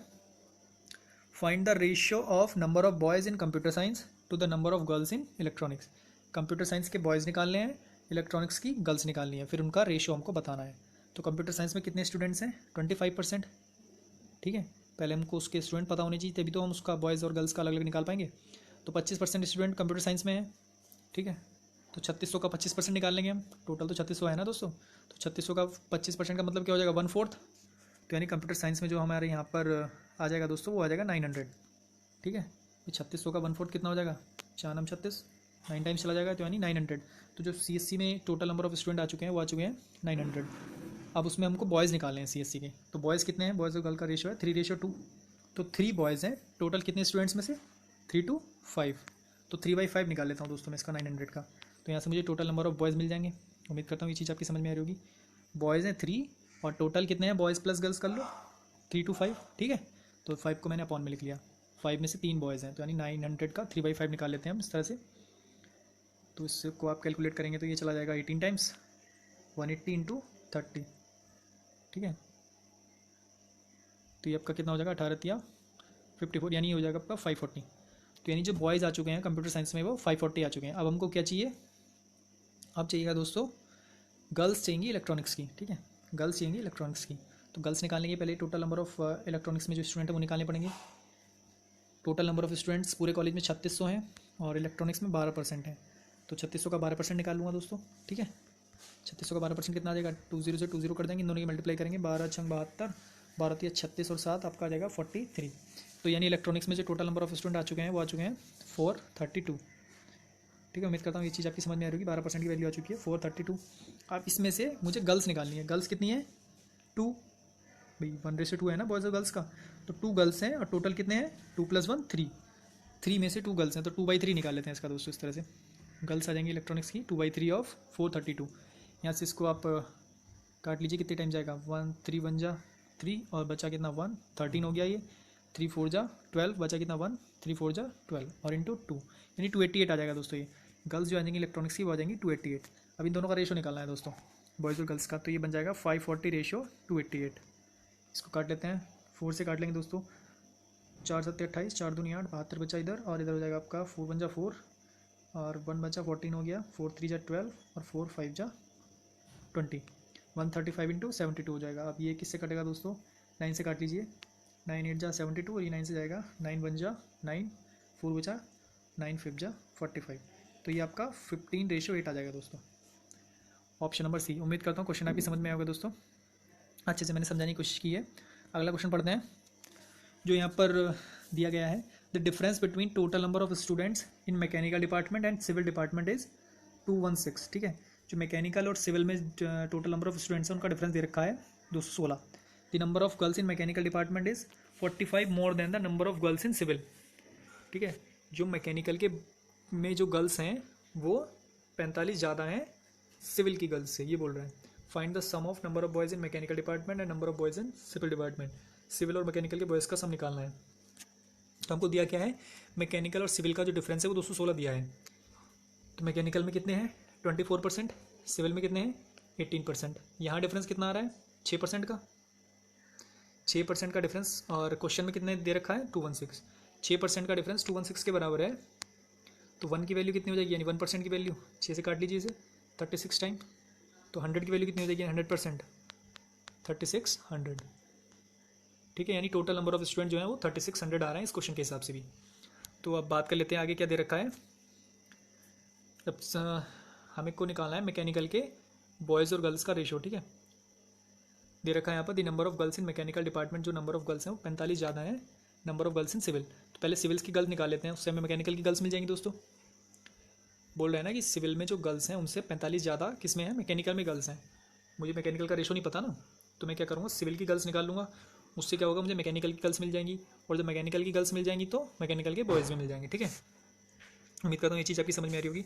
find the ratio of number of boys in computer science to the number of girls in electronics. Computer science के बॉयज़ निकालने हैं, इलेक्ट्रॉनिक्स की गर्ल्स निकालनी है, फिर उनका रेशियो हमको बताना है। तो कंप्यूटर साइंस में कितने स्टूडेंट्स हैं 25%। ठीक है, पहले हमको उसके स्टूडेंट पता होने चाहिए तभी तो हम उसका बॉयज़ और गर्ल्स का अलग अलग निकाल पाएंगे। तो 25% स्टूडेंट कंप्यूटर साइंस में है। ठीक है, तो 3600 का 25% निकाल लेंगे हम, टोटल तो 3600 है ना दोस्तों, तो 3600 का 25% का मतलब क्या हो जाएगा 1/4। तो यानी कंप्यूटर साइंस में जो हमारे यहाँ पर आ जाएगा दोस्तों वो आ जाएगा 900। ठीक है, तो 3600 का 1/4 कितना हो जाएगा 4 9 36, 9 टाइम्स चला जाएगा, तो यानी 900। तो जो CSC में टोटल नंबर ऑफ स्टूडेंट आ चुके हैं वो आ चुके हैं 900। अब उसमें हमको बॉयज़ निकालने हैं CSC के, तो बॉयज़ कितने हैं, बॉयज़ और गर्ल का रेशियो है 3:2। तो 3 बॉयज़ हैं टोटल कितने स्टूडेंट्स में से 3 to 5, तो 3/5 निकाल लेता हूँ दोस्तों मैं इसका 900 का। तो यहाँ से मुझे टोटल नंबर ऑफ बॉयज़ मिल जाएंगे। उम्मीद करता हूँ ये चीज़ आपकी समझ में आ रही होगी। बॉयज़ हैं 3 और टोटल कितने हैं बॉयज़ प्लस गर्ल्स कर लो 3 to 5। ठीक है, तो 5 को मैंने अपॉन में लिख लिया, 5 में से 3 बॉयज़ हैं, तो यानी 900 का 3/5 निकाल लेते हैं हम इस तरह से। तो इसको आप कैलकुलेट करेंगे तो ये चला जाएगा 18 टाइम्स 180 इंटू 30। ठीक है, तो ये आपका कितना हो जाएगा 18 या 54, यानी हो जाएगा आपका 540। तो यानी जो बॉयज़ आ चुके हैं कंप्यूटर साइंस में वो 540 आ चुके हैं। अब हमको क्या चाहिए, अब चाहिएगा दोस्तों गर्ल्स चाहिए इलेक्ट्रॉनिक्स की। ठीक है, गर्ल्स चाहिए इलेक्ट्रॉनिक्स की, तो गर्ल्स निकालने के पहले टोटल नंबर ऑफ इलेक्ट्रॉनिक्स में जो स्टूडेंट है वो निकालने पड़ेंगे। टोटल नंबर ऑफ स्टूडेंट्स पूरे कॉलेज में 3600 हैं और इलेक्ट्रॉनिक्स में 12% है, तो 3600 का 12% निकाल लूँगा दोस्तों। ठीक है, 3600 का 12% कितना आ जाएगा, 20 से 20 कर देंगे, इन दोनों की मल्टीप्लाई करेंगे, 12 छंग 72, 12 तिया 36 और 7 आपका आ जाएगा 43। तो यानी इलेक्ट्रॉनिक्स में जो टोटल नंबर ऑफ स्टूडेंट आ चुके हैं वो आ चुके हैं 432। ठीक है, उम्मीद करता हूँ ये चीज़ आपकी समझ में आ रही होगी। 12% की वैल्यू आ चुकी है 432। अब इसमें से मुझे गर्ल्स निकालनी है, गर्ल्स कितनी है 2, भाई 1:2 है ना बॉयज़ और गर्ल्स का, तो 2 गर्ल्स हैं और टोटल कितने हैं 2 + 1 3, 3 में से 2 गर्ल्स हैं तो 2/3 निकाल लेते हैं इसका दोस्तों। इस तरह से गर्ल्स आ जाएंगी इलेक्ट्रॉनिक्स की 2/3 ऑफ 432। यहाँ से इसको आप काट लीजिए, कितने टाइम जाएगा 1 3 1 जा 3 और बचा कितना 1 13 हो गया ये, 3 4 जा 12 बचा कितना 1 3 4 जा 12 और इंटू 2 यानी 288 आ जाएगा दोस्तों। ये गर्ल्स जो आ जाएंगी इलेक्ट्रॉनिक्स की वो आ जाएंगी 288। अब इन दोनों का रेशो निकालना है दोस्तों, बॉयज़ और गर्ल्स का, तो ये बन जाएगा 540 रेशो 288। इसको काट लेते हैं, 4 से काट लेंगे दोस्तों, 4 7 28 4 दूनी 8 72 बचा इधर और इधर हो जाएगा आपका 4 1 जा 4 और 1 बचा 14 हो गया, 4 3 जा 12 और 4 5 जा 20, 135 इंटू 72 हो जाएगा। अब ये किससे कटेगा दोस्तों, 9 से काट लीजिए, 9 8 जा 72 और ये 9 से जाएगा, 9 1 जा 9 4 बचा 9 5 जा 45, तो ये आपका 15:8 आ जाएगा दोस्तों, ऑप्शन नंबर सी। उम्मीद करता हूँ क्वेश्चन आपकी समझ में आएगा दोस्तों, अच्छे से मैंने समझाने की कोशिश की है। अगला क्वेश्चन पढ़ते हैं जो यहाँ पर दिया गया है, the difference between total number of students in mechanical department and civil department is 216। ठीक है, जो मैकेनिकल और सिविल में टोटल नंबर ऑफ स्टूडेंट्स है उनका डिफरेंस दे रखा है 216। The number of girls in mechanical department is 45 more than the number of girls in civil. ठीक है, जो मैकेनिकल के में जो गर्ल्स हैं वो 45 ज़्यादा हैं सिविल की गर्ल्स से, ये बोल रहे हैं। Find the sum of number of boys in mechanical department and number of boys in civil department. Civil और मैकेनिकल के बॉयज़ का सम निकालना है। तो हमको दिया क्या है, मैकेनिकल और सिविल का जो डिफरेंस है वो 216 दिया है। तो मैकेनिकल में कितने हैं 24%, सिविल में कितने हैं 18%। यहाँ डिफरेंस कितना आ रहा है 6% का, 6% का डिफरेंस, और क्वेश्चन में कितने दे रखा है 216। 6% का डिफरेंस 216 के बराबर है, तो 1 की वैल्यू कितनी हो जाएगी, यानी 1% की वैल्यू 6 से काट लीजिए इसे 36 टाइम, तो 100 की वैल्यू कितनी हो जाएगी 100%, 3600। ठीक है, यानी टोटल नंबर ऑफ स्टूडेंट जो है वो 3600 आ रहे हैं इस क्वेश्चन के हिसाब से भी। तो अब बात कर लेते हैं आगे क्या दे रखा है। अब हमें को निकालना है मैकेनिकल के बॉयज़ और गर्ल्स का रेशो। ठीक है, दे रखा है यहाँ पर the number of girls in mechanical department, जो नंबर ऑफ गर्ल्स हैं वो 45 ज़्यादा है number of girls in civil. तो पहले सिविल्स की गर्ल्स निकाल लेते हैं, उससे हमें मैकेनिकल की गर्ल्स मिल जाएंगी दोस्तों। बोल रहे हैं ना कि सिविल में जो गर्ल्स हैं उनसे 45 ज़्यादा किस में है, मैकेनिकल में गर्ल्स हैं। मुझे मैकेनिकल का रेशो नहीं पता ना, तो मैं क्या करूँगा सिविल की गर्ल्स निकाल लूँगा, उससे क्या होगा मुझे मैकेनिकल की गर्ल्स मिल जाएंगी, और जब मैकेनिकल की गर्ल्स मिल जाएंगी तो मैकेनिकल के बॉयज़ भी मिल जाएंगे। ठीक है, उम्मीद करता हूँ ये चीज़ आपकी समझ में आ रही होगी।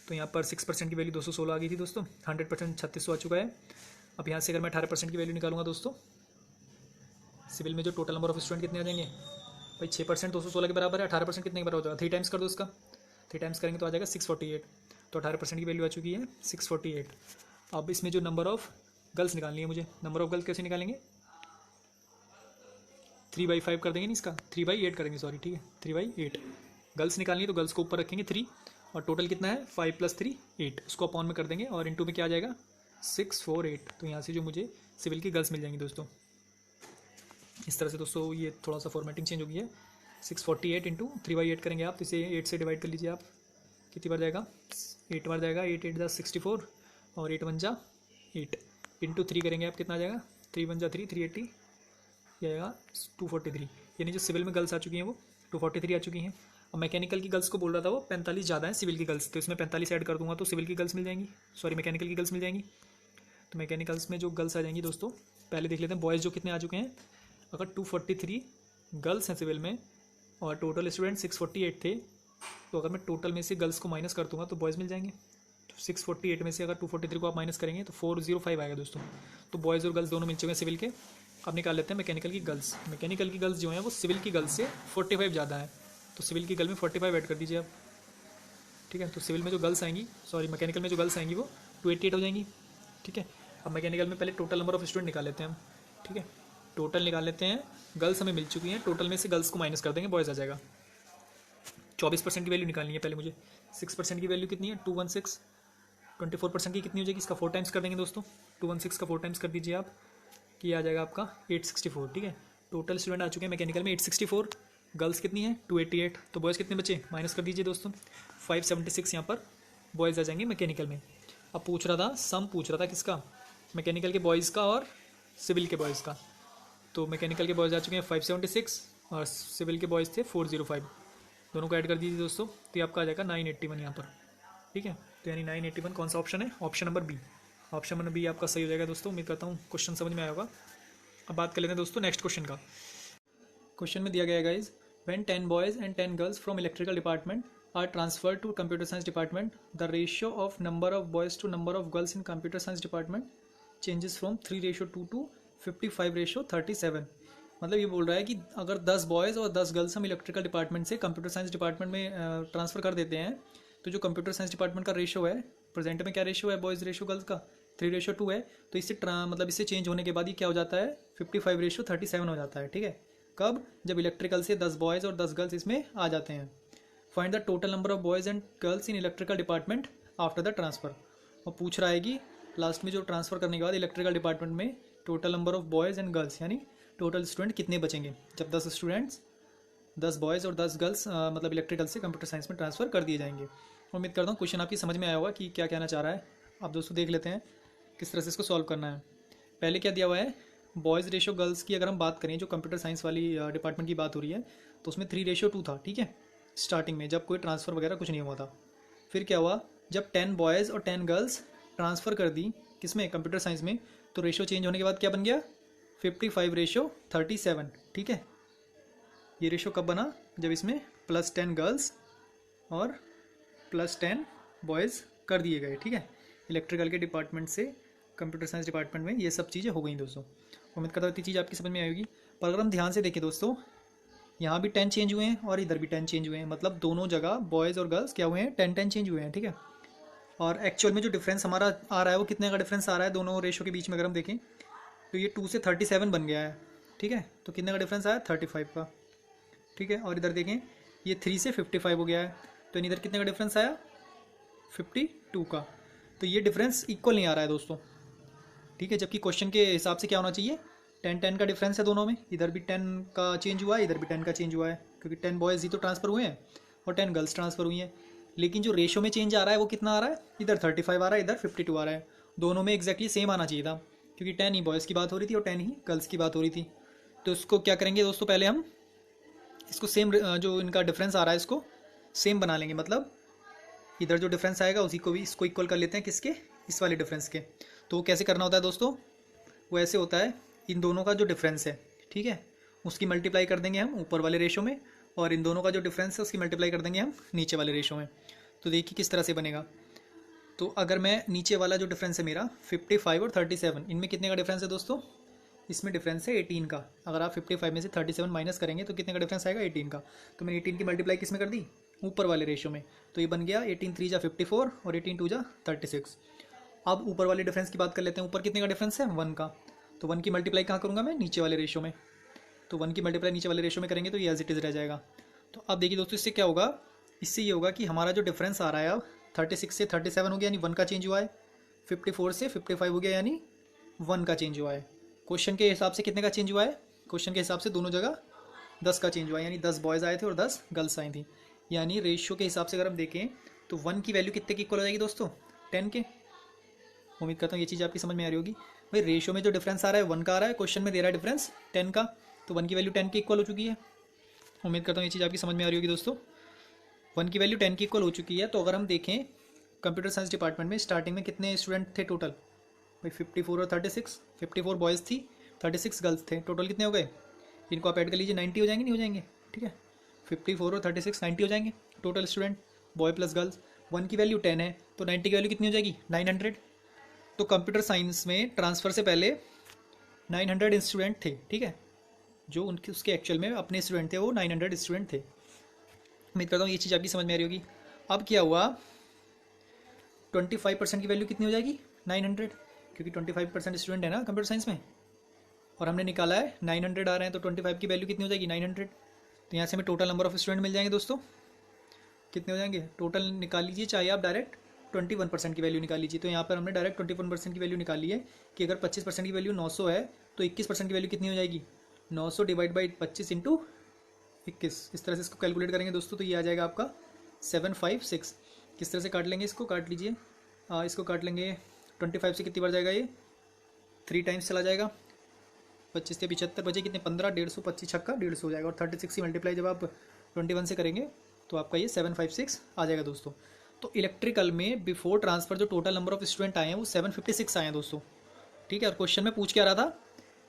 तो यहाँ पर 6% की वैल्यू 216 आ गई थी दोस्तों, 100% 3600 आ चुका है। अब यहाँ से अगर मैं 18% की वैल्यू निकालूंगा दोस्तों, सिविल में जो टोटल नंबर ऑफ स्टूडेंट कितने आ जाएंगे भाई 6% 216 के बराबर है, 18% कितने के बराबर हो जाएगा 3 टाइम्स कर दो इसका, 3 टाइम्स करेंगे तो आ जाएगा 648। तो 18% की वैल्यू आ चुकी है 648। अब इसमें जो नंबर ऑफ गर्ल्स निकालनी है मुझे, नंबर ऑफ गर्ल्स कैसे निकालेंगे 3/5 कर देंगे, नहीं इसका 3/8 करेंगे, सॉरी। ठीक है, 3/8 गर्ल्स निकालनी है तो गर्ल्स को ऊपर रखेंगे 3, और टोटल कितना है 5 + 3 8, उसको अपॉन में कर देंगे और इंटू में क्या आ जाएगा 648। तो यहाँ से जो मुझे सिविल की गर्ल्स मिल जाएंगी दोस्तों। इस तरह से दोस्तों ये थोड़ा सा फॉर्मेटिंग चेंज हो गई है। 648 इंटू 3/8 करेंगे आप, तो इसे 8 से डिवाइड कर लीजिए आप, कितनी बार जाएगा 8 बार जाएगा, 8 8 जा 64 और 8 1 जा 8 इंटू 3 करेंगे आप, कितना आ जाएगा 3 1 जा 3 380, ये आएगा 243। यानी जो सिविल में गर्ल्स आ चुकी हैं वो 243 आ चुकी हैं। और मैकेनिकल की गर्ल्स को बोल रहा था वो 45 ज़्यादा है सिविल की गर्ल्स, तो इसमें 45 ऐड कर दूंगा तो सिविल की गर्ल्स मिल जाएंगी, सॉरी मैकेनिकल की गर्ल्स मिल जाएंगी। तो मैकेनिकल्स में जो गर्ल्स आ जाएंगी दोस्तों, पहले देख लेते हैं बॉयज़ जो कितने आ चुके हैं। अगर 243 गर्ल्स हैं सिविल में और टोटल स्टूडेंट 648 थे, तो अगर मैं टोटल में से गर्ल्स को माइनस कर दूंगा तो बॉयज़ मिल जाएंगे। तो 648 में से अगर 243 को आप माइनस करेंगे तो 405 आएगा दोस्तों। तो बॉयज़ और गर्ल्स दोनों मिल चुके हैं सिविल के। अब निकाल लेते हैं मैकेनिकल की गर्ल्स। मैकेनिकल की गर्ल्स जो हैं वो सिविल की गर्ल्स से 45 ज़्यादा है, तो सिविल की गर्ल में 45 ऐड कर दीजिए आप। ठीक है, तो सिविल में जो गर्ल्स आएंगी, सॉरी मैकेनिकल में जो गर्ल्स आएंगी वो 288 हो जाएंगी। ठीक है, अब मैकेनिकल में पहले टोटल नंबर ऑफ स्टूडेंट निकाल लेते हैं हम। ठीक है, टोटल निकाल लेते हैं, गर्ल्स हमें मिल चुकी हैं, टोटल में से गर्ल्स को माइनस कर देंगे, बॉयज़ आ जाएगा। 24% की वैल्यू निकालनी है पहले मुझे। 6% की वैल्यू कितनी है 216, 24% की कितनी हो जाएगी, इसका 4 टाइम्स कर देंगे दोस्तों। 216 का 4 टाइम्स कर दीजिए आप, कि आ जाएगा आपका 864। ठीक है, टोटल स्टूडेंट आ चुके हैं मैकेनिकल में 864, गर्ल्स कितनी है 288, तो बॉयज़ कितने बचे माइनस कर दीजिए दोस्तों, 576 यहाँ पर बॉयज़ आ जाएंगे मैकेनिकल में। अब पूछ रहा था, सम पूछ रहा था किसका, मैकेनिकल के बॉयज़ का और सिविल के बॉयज़ का। तो मैकेनिकल के बॉयज़ आ चुके हैं 576 और सिविल के बॉयज़ थे 405, दोनों को ऐड कर दीजिए दोस्तों, तो ये आपका आ जाएगा 981 यहाँ पर। ठीक है, तो यानी 981 कौन सा ऑप्शन है, option number B. Option number B आपका सही हो जाएगा दोस्तों। उम्मीद करता हूँ क्वेश्चन समझ में आया होगा। अब बात कर लेते हैं दोस्तों नेक्स्ट क्वेश्चन का। क्वेश्चन में दिया गया है guys, When 10 boys and 10 girls from electrical department are transferred to computer science department, the ratio of number of boys to number of girls in computer science department changes from 3:2 to 55:37. मतलब ये बोल रहा है कि अगर 10 बॉयज़ और 10 गर्ल्स हम इलेक्ट्रिकल डिपार्टमेंट से कंप्यूटर साइंस डिपार्टमेंट में ट्रांसफ़र कर देते हैं, तो जो कंप्यूटर साइंस डिपार्टमेंट का रेशो है, प्रेजेंट में क्या रेशो है बॉयज़ रेशो गर्ल्स का 3:2 है, तो इससे मतलब इससे चेंज होने के बाद ये क्या हो जाता है 55:37 हो जाता है। ठीक है, कब? जब इलेक्ट्रिकल से 10 बॉयज़ और 10 गर्ल्स इसमें आ जाते हैं। Find the total number of boys and girls in electrical department after the transfer. और पूछ रहा है कि लास्ट में जो ट्रांसफ़र करने के बाद इलेक्ट्रिकल डिपार्टमेंट में total number of boys and girls यानी टोटल स्टूडेंट कितने बचेंगे जब 10 स्टूडेंट्स 10 बॉयज़ और 10 गर्ल्स मतलब इलेक्ट्रिकल से कंप्यूटर साइंस में ट्रांसफ़र कर दिए जाएंगे। उम्मीद करता हूँ क्वेश्चन आपकी समझ में आया होगा कि क्या कहना चाह रहा है। आप दोस्तों देख लेते हैं किस तरह से इसको सॉल्व करना है। पहले क्या दिया हुआ है, बॉयज़ रेशो गर्ल्स की अगर हम बात करें, जो कंप्यूटर साइंस वाली डिपार्टमेंट की बात हो रही है, तो उसमें 3:2 था। ठीक है, स्टार्टिंग में जब कोई ट्रांसफ़र वगैरह कुछ नहीं हुआ था। फिर क्या हुआ, जब 10 बॉयज़ और 10 गर्ल्स ट्रांसफ़र कर दी किसमें, कंप्यूटर साइंस में, तो रेशो चेंज होने के बाद क्या बन गया 55:37। ठीक है, ये रेशो कब बना, जब इसमें +10 गर्ल्स और +10 बॉयज़ कर दिए गए। ठीक है, इलेक्ट्रिकल के डिपार्टमेंट से कंप्यूटर साइंस डिपार्टमेंट में ये सब चीज़ें हो गई दोस्तों। उम्मीद करता हूँ इतनी चीज़ आपकी समझ में आएगी। पर अगर हम ध्यान से देखें दोस्तों, यहाँ भी 10 चेंज हुए हैं और इधर भी 10 चेंज हुए हैं, मतलब दोनों जगह बॉयज़ और गर्ल्स क्या हुए हैं 10-10 चेंज हुए हैं। ठीक है, और एक्चुअल में जो डिफरेंस हमारा आ रहा है वो कितने का डिफरेंस आ रहा है दोनों रेशो के बीच में, अगर हम देखें तो ये 2 से 37 बन गया है। ठीक है, तो कितने का डिफरेंस आया 35 का। ठीक है, और इधर देखें ये 3 से 55 हो गया है, तो इधर कितने का डिफरेंस आया 52 का। तो ये डिफरेंस इक्वल नहीं आ रहा है दोस्तों। ठीक है, जबकि क्वेश्चन के हिसाब से क्या होना चाहिए 10-10 का डिफरेंस है दोनों में, इधर भी 10 का चेंज हुआ है, इधर भी 10 का चेंज हुआ है, क्योंकि 10 बॉयज़ ही तो ट्रांसफ़र हुए हैं और 10 गर्ल्स ट्रांसफ़र हुई हैं। लेकिन जो रेशो में चेंज आ रहा है वो कितना आ रहा है, इधर 35 आ रहा है, इधर 52 आ रहा है। दोनों में एक्जैक्टली सेम आना चाहिए था, क्योंकि 10 ही बॉयज़ की बात हो रही थी और 10 ही गर्ल्स की बात हो रही थी। तो इसको क्या करेंगे दोस्तों, पहले हम इसको सेम जो इनका डिफरेंस आ रहा है इसको सेम बना लेंगे, मतलब इधर जो डिफरेंस आएगा उसी को भी इसको इक्वल कर लेते हैं, किसके, इस वाले डिफरेंस के। तो कैसे करना होता है दोस्तों, वो ऐसे होता है, इन दोनों का जो डिफरेंस है, ठीक है, उसकी मल्टीप्लाई कर देंगे हम ऊपर वाले रेशो में, और इन दोनों का जो डिफरेंस है उसकी मल्टीप्लाई कर देंगे हम नीचे वाले रेशो में। तो देखिए किस तरह से बनेगा। तो अगर मैं नीचे वाला जो डिफरेंस है मेरा 55 और 37, इनमें कितने का डिफरेंस है दोस्तों, इसमें डिफरेंस है 18 का। अगर आप 55 में से 37 माइनस करेंगे तो कितने का डिफरेंस आएगा 18 का। तो मैंने 18 की मल्टीप्लाई किस में कर दी, ऊपर वाले रेशो में। तो ये बन गया 18 3 जा 54 और 18 2 जा 36। अब ऊपर वाले डिफरेंस की बात कर लेते हैं, ऊपर कितने का डिफरेंस है 1 का। तो 1 की मल्टीप्लाई कहाँ करूँगा मैं, नीचे वाले रेशो में। तो 1 की मल्टीप्लाई नीचे वाले रेशो में करेंगे तो ये एज इट इज़ रह जाएगा। तो अब देखिए दोस्तों, इससे क्या होगा, इससे ये होगा कि हमारा जो डिफरेंस आ रहा है अब 36 से 37 हो गया, यानी 1 का चेंज हुआ है। 54 से 55 हो गया, यानी 1 का चेंज हुआ है। क्वेश्चन के हिसाब से कितने का चेंज हुआ है, क्वेश्चन के हिसाब से दोनों जगह 10 का चेंज हुआ है, यानी 10 बॉयज़ आए थे और 10 गर्ल्स आई थी। यानी रेशियो के हिसाब से अगर हम देखें तो 1 की वैल्यू कितने की इक्वल हो जाएगी दोस्तों, 10 के। उम्मीद करता हूँ ये चीज़ आपकी समझ में आ रही होगी। भाई रेशियो में जो डिफरेंस आ रहा है 1 का आ रहा है, क्वेश्चन में दे रहा है डिफरेंस 10 का, तो 1 की वैल्यू 10 की इक्वल हो चुकी है। उम्मीद करता हूँ ये चीज़ आपकी समझ में आ रही होगी दोस्तों। 1 की वैल्यू 10 की इक्वल हो चुकी है। तो अगर हम देखें कंप्यूटर साइंस डिपार्टमेंट में स्टार्टिंग में कितने स्टूडेंट थे टोटल, भाई 54 और 36, 54 बॉयज़ थी, 36 गर्ल्स थे, टोटल कितने हो गए, इनको आप ऐड कर लीजिए, 90 हो जाएंगे, नहीं हो जाएंगे, ठीक है, 54 और 36 90 हो जाएंगे total student, boy plus girls. 1 की वैल्यू 10 है, तो 90 की वैल्यू कितनी हो जाएगी 900। तो कंप्यूटर साइंस में ट्रांसफ़र से पहले 900 स्टूडेंट थे, ठीक है, जो उनके उसके एक्चुअल में अपने स्टूडेंट थे वो 900 स्टूडेंट थे। उम्मीद करता हूँ ये चीज़ आपकी समझ में आ रही होगी। अब क्या हुआ, 25% की वैल्यू कितनी हो जाएगी 900, क्योंकि 25% स्टूडेंट है ना कंप्यूटर साइंस में, और हमने निकाला है 900 आ रहे हैं, तो 25 की वैल्यू कितनी हो जाएगी 900। तो यहाँ से हमें टोटल नंबर ऑफ स्टूडेंट मिल जाएंगे दोस्तों, कितने हो जाएंगे, टोटल निकाल लीजिए, चाहे आप डायरेक्ट 21% की वैल्यू निकाल लीजिए। तो यहाँ पर हमने डायरेक्ट 21% की वैल्यू निकाली है कि अगर 25% की वैल्यू 900 है तो 21% की वैल्यू कितनी हो जाएगी 900 डिवाइड बाई 25 इंटू 21। इस तरह से इसको कैलकुलेट करेंगे दोस्तों, तो ये आ जाएगा आपका 756। किस तरह से काट लेंगे इसको, काट लीजिए, इसको काट लेंगे 25 से कितनी बार जाएगा ये 3 टाइम्स चला जाएगा, 25 से 75 बचे कितने 15, 150, 25 छक्का 150 हो जाएगा, और 36 की मल्टीप्लाई जब आप 21 से करेंगे तो आपका ये 756 आ जाएगा दोस्तों। तो इलेक्ट्रिकल में बिफोर ट्रांसफ़र जो टोटल नंबर ऑफ स्टूडेंट आए हैं वो 756 आए हैं दोस्तों, ठीक है। और क्वेश्चन में पूछ क्या रहा था,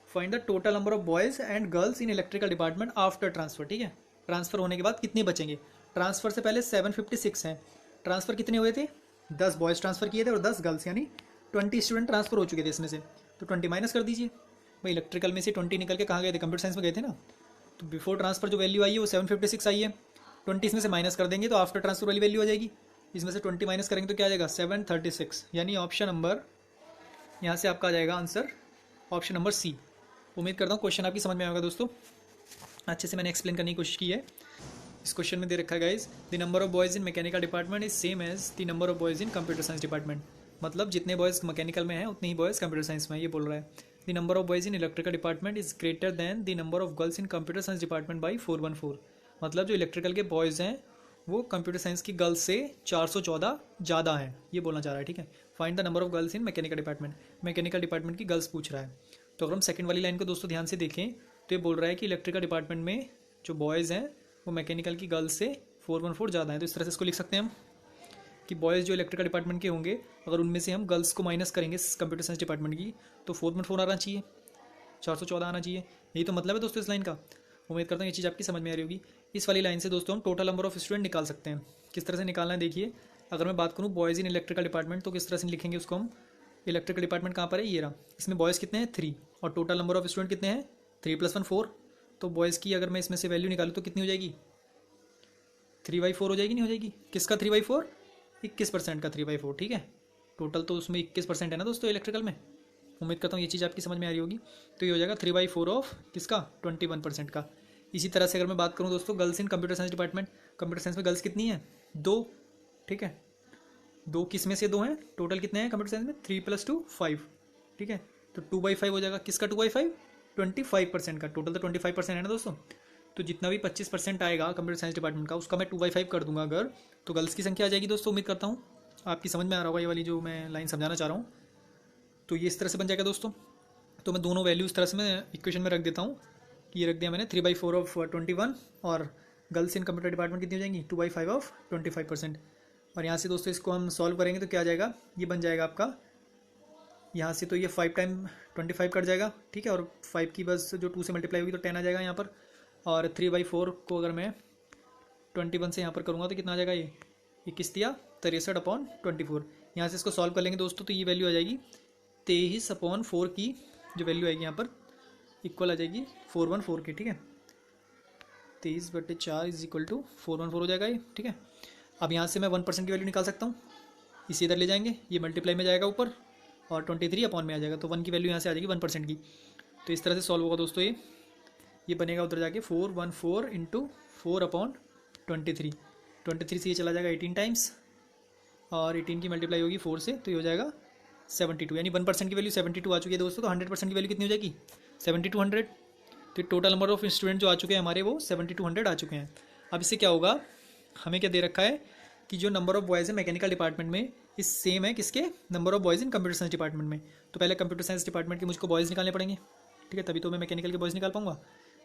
find the total number of boys and girls in electrical department after transfer, ठीक है। ट्रांसफ़र होने के बाद कितने बचेंगे। ट्रांसफ़र से पहले 756 हैं, ट्रांसफ़र कितने हुए थे, 10 बॉयज़ ट्रांसफ़र किए थे और 10 गर्ल्स, यानी 20 स्टूडेंट ट्रांसफ़र हो चुके थे इसमें से। तो 20 माइनस कर दीजिए भाई, इलेक्ट्रिकल में से 20 निकल के कहाँ गए थे, कंप्यूटर साइंस में गए थे ना। तो बिफोर ट्रांसफ़र जो वैल्यू आई है वो 756 आई है, 20 इसमें से माइनस कर देंगे तो आफ्टर ट्रांसफ़र वाली वैल्यू आ जाएगी। इसमें से 20 माइनस करेंगे तो क्या आ जाएगा 736, यानी ऑप्शन नंबर यहाँ से आपका आ जाएगा आंसर ऑप्शन नंबर सी। उम्मीद करता हूँ क्वेश्चन आपकी समझ में आएगा दोस्तों, अच्छे से मैंने एक्सप्लेन करने की कोशिश की है। इस क्वेश्चन में दे रखा है guys, the number of boys in mechanical department is same as the number of boys in computer science department. मतलब जितने बॉयज़ मैकेनिकल में हैं उतने ही बॉयज़ कंप्यूटर साइंस में है, ये बोल रहा है। The number of boys in electrical department is greater than the number of girls in computer science department by 414। मतलब जो इलेक्ट्रिकल के बॉयज़ हैं वो कंप्यूटर साइंस की गर्ल्स से 414 ज़्यादा है, ये बोलना चाह रहा है। ठीक है, find the number of girls in mechanical department, mechanical department की गर्ल्स पूछ रहा है। तो अगर हम सेकंड वाली लाइन को दोस्तों ध्यान से देखें तो ये बोल रहा है कि इलेक्ट्रिकल डिपार्टमेंट में जो बॉयज़ हैं वो मैकेनिकल की गर्ल्स से 414 ज़्यादा है। तो इस तरह से इसको लिख सकते हैं हम कि बॉयज़ जो इलेक्ट्रिकल डिपार्टमेंट के होंगे अगर उनमें से हम गर्ल्स को माइनस करेंगे कंप्यूटर साइंस डिपार्टमेंट की तो 414 आना चाहिए, 414 आना चाहिए। यही तो मतलब है दोस्तों इस लाइन का। उम्मीद करता हूँ ये चीज़ आपकी समझ में आ रही होगी। इस वाली लाइन से दोस्तों हम टोटल नंबर ऑफ स्टूडेंट निकाल सकते हैं। किस तरह से निकालना है देखिए, अगर मैं बात करूँ बॉयज़ इन इलेक्ट्रिकल डिपार्टमेंट तो किस तरह से लिखेंगे उसको हम। इलेक्ट्रिकल डिपार्टमेंट कहाँ पर है, ये रहा। इसमें बॉयज़ कितने हैं 3 और टोटल नंबर ऑफ स्टूडेंट कितने हैं 3 + 1 4। तो बॉयज़ की अगर मैं इसमें से वैल्यू निकालूँ तो कितनी हो जाएगी 3/4 हो जाएगी, नहीं हो जाएगी। किसका 3/4, 21% का 3/4। ठीक है, टोटल तो उसमें 21% है ना दोस्तों इलेक्ट्रिकल में। उम्मीद करता हूँ ये चीज़ आपकी समझ में आ रही होगी। तो ये हो जाएगा 3/4 ऑफ किसका 21% का। इसी तरह से अगर मैं बात करूँ दोस्तों girls in computer science department, computer science में गर्ल्स कितनी है 2। ठीक है, 2 किस में से 2 हैं, टोटल कितने हैं कंप्यूटर साइंस में 3 + 2 5। ठीक है, तो 2/5 हो जाएगा। किसका 2/5, 25% का। टोटल तो 25% है ना दोस्तों। तो जितना भी 25% आएगा कंप्यूटर साइंस डिपार्टमेंट का उसका मैं 2/5 कर दूंगा अगर, तो गर्ल्स की संख्या आ जाएगी दोस्तों। उम्मीद करता हूँ आपकी समझ में आ रहा होगा ये वाली जो मैं लाइन समझाना चाह रहा हूँ। तो ये इस तरह से बन जाएगा दोस्तों। तो मैं दोनों वैल्यू इस तरह से मैं इक्वेशन में रख देता हूँ कि ये रख दिया मैंने 3/4 ऑफ 21 और गर्ल्स इन कंप्यूटर डिपार्टमेंट कितनी हो जाएंगी 2/5 ऑफ 25%। और यहाँ से दोस्तों इसको हम सॉल्व करेंगे तो क्या आ जाएगा, ये बन जाएगा आपका यहाँ से तो ये 5 टाइम 25 कट जाएगा। ठीक है, और 5 की बस जो 2 से मल्टीप्लाई होगी तो 10 आ जाएगा यहाँ पर। और 3/4 को अगर मैं 21 से यहाँ पर करूँगा तो कितना आ जाएगा, ये 63/63/24। यहाँ से इसको सॉल्व कर लेंगे दोस्तों तो ये वैल्यू आ जाएगी 23/4 की जो वैल्यू आएगी यहाँ पर इक्वल आ जाएगी 414 की। ठीक है, 23/4 = 414 हो जाएगा ये। ठीक है, अब यहाँ से मैं 1% की वैल्यू निकाल सकता हूँ, इसी इधर ले जाएंगे, ये मल्टीप्लाई में जाएगा ऊपर और 23 में आ जाएगा तो 1 की वैल्यू यहाँ से आ जाएगी 1% की। तो इस तरह से सॉल्व होगा दोस्तों ये बनेगा उधर जाके 414 × 4/23। 23 से ये चला जाएगा 18 टाइम्स और 18 की मल्टीप्लाई होगी 4 से तो ये हो जाएगा 72, यानी 1% की वैल्यू 72 आ चुकी है दोस्तों। तो 100% की वैल्यू कितनी हो जाएगी 7200। तो टोटल नंबर ऑफ स्टूडेंट जो आ चुके हैं हमारे वो 7200 आ चुके हैं। अब इससे क्या होगा, हमें क्या दे रखा है कि जो नंबर ऑफ बॉयज़ है मैकेनिकल डिपार्टमेंट में इस सेम है किसके, number of boys in computer science department में। तो पहले कंप्यूटर साइंस डिपार्टमेंट के मुझको बॉयज़ निकालने पड़ेंगे। ठीक है, तभी तो मैं मैकेनिकल के बॉयज़ निकाल पाऊंगा।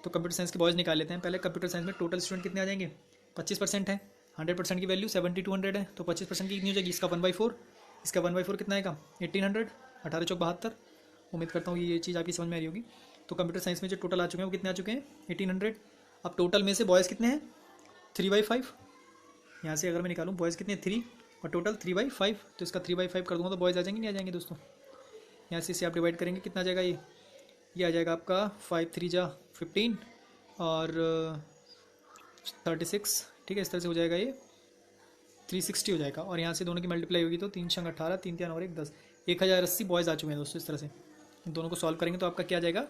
तो कंप्यूटर साइंस के बॉयज़ निकाल लेते हैं पहले। कंप्यूटर साइंस में टोटल स्टूडेंट कितने आ जाएंगे 25% है, 100% की वैल्यू 7200 है तो 25% की कितनी हो जाएगी, इसका 1/4, इसका 1/4 कितना आएगा 1800, 18 चौक 72। उम्मीद करता हूँ ये चीज़ आपकी समझ में आ रही होगी। तो कंप्यूटर साइंस में जो टोटल आ चुके हैं वो कितने आ चुके हैं 1800। अब टोटल में से बॉयज़ कितने हैं 3/5। यहाँ से अगर मैं निकालूँ बॉयज़ कितने 3 और टोटल 3/5 तो इसका 3/5 कर दूँगा तो बॉयज़ आ जाएंगे, नहीं आ जाएंगे दोस्तों। यहाँ से इसे आप डिवाइड करेंगे कितना आ जाएगा, ये आ जाएगा आपका 5 3 जा 15 और 36। ठीक है, इस तरह से हो जाएगा ये 360 हो जाएगा। और यहाँ से दोनों की मल्टीप्लाई होगी तो 3 × 18, 3 3 और 1 10, 1080 बॉयज़ आ चुके हैं दोस्तों। इस तरह से इन दोनों को सॉल्व करेंगे तो आपका क्या आ जाएगा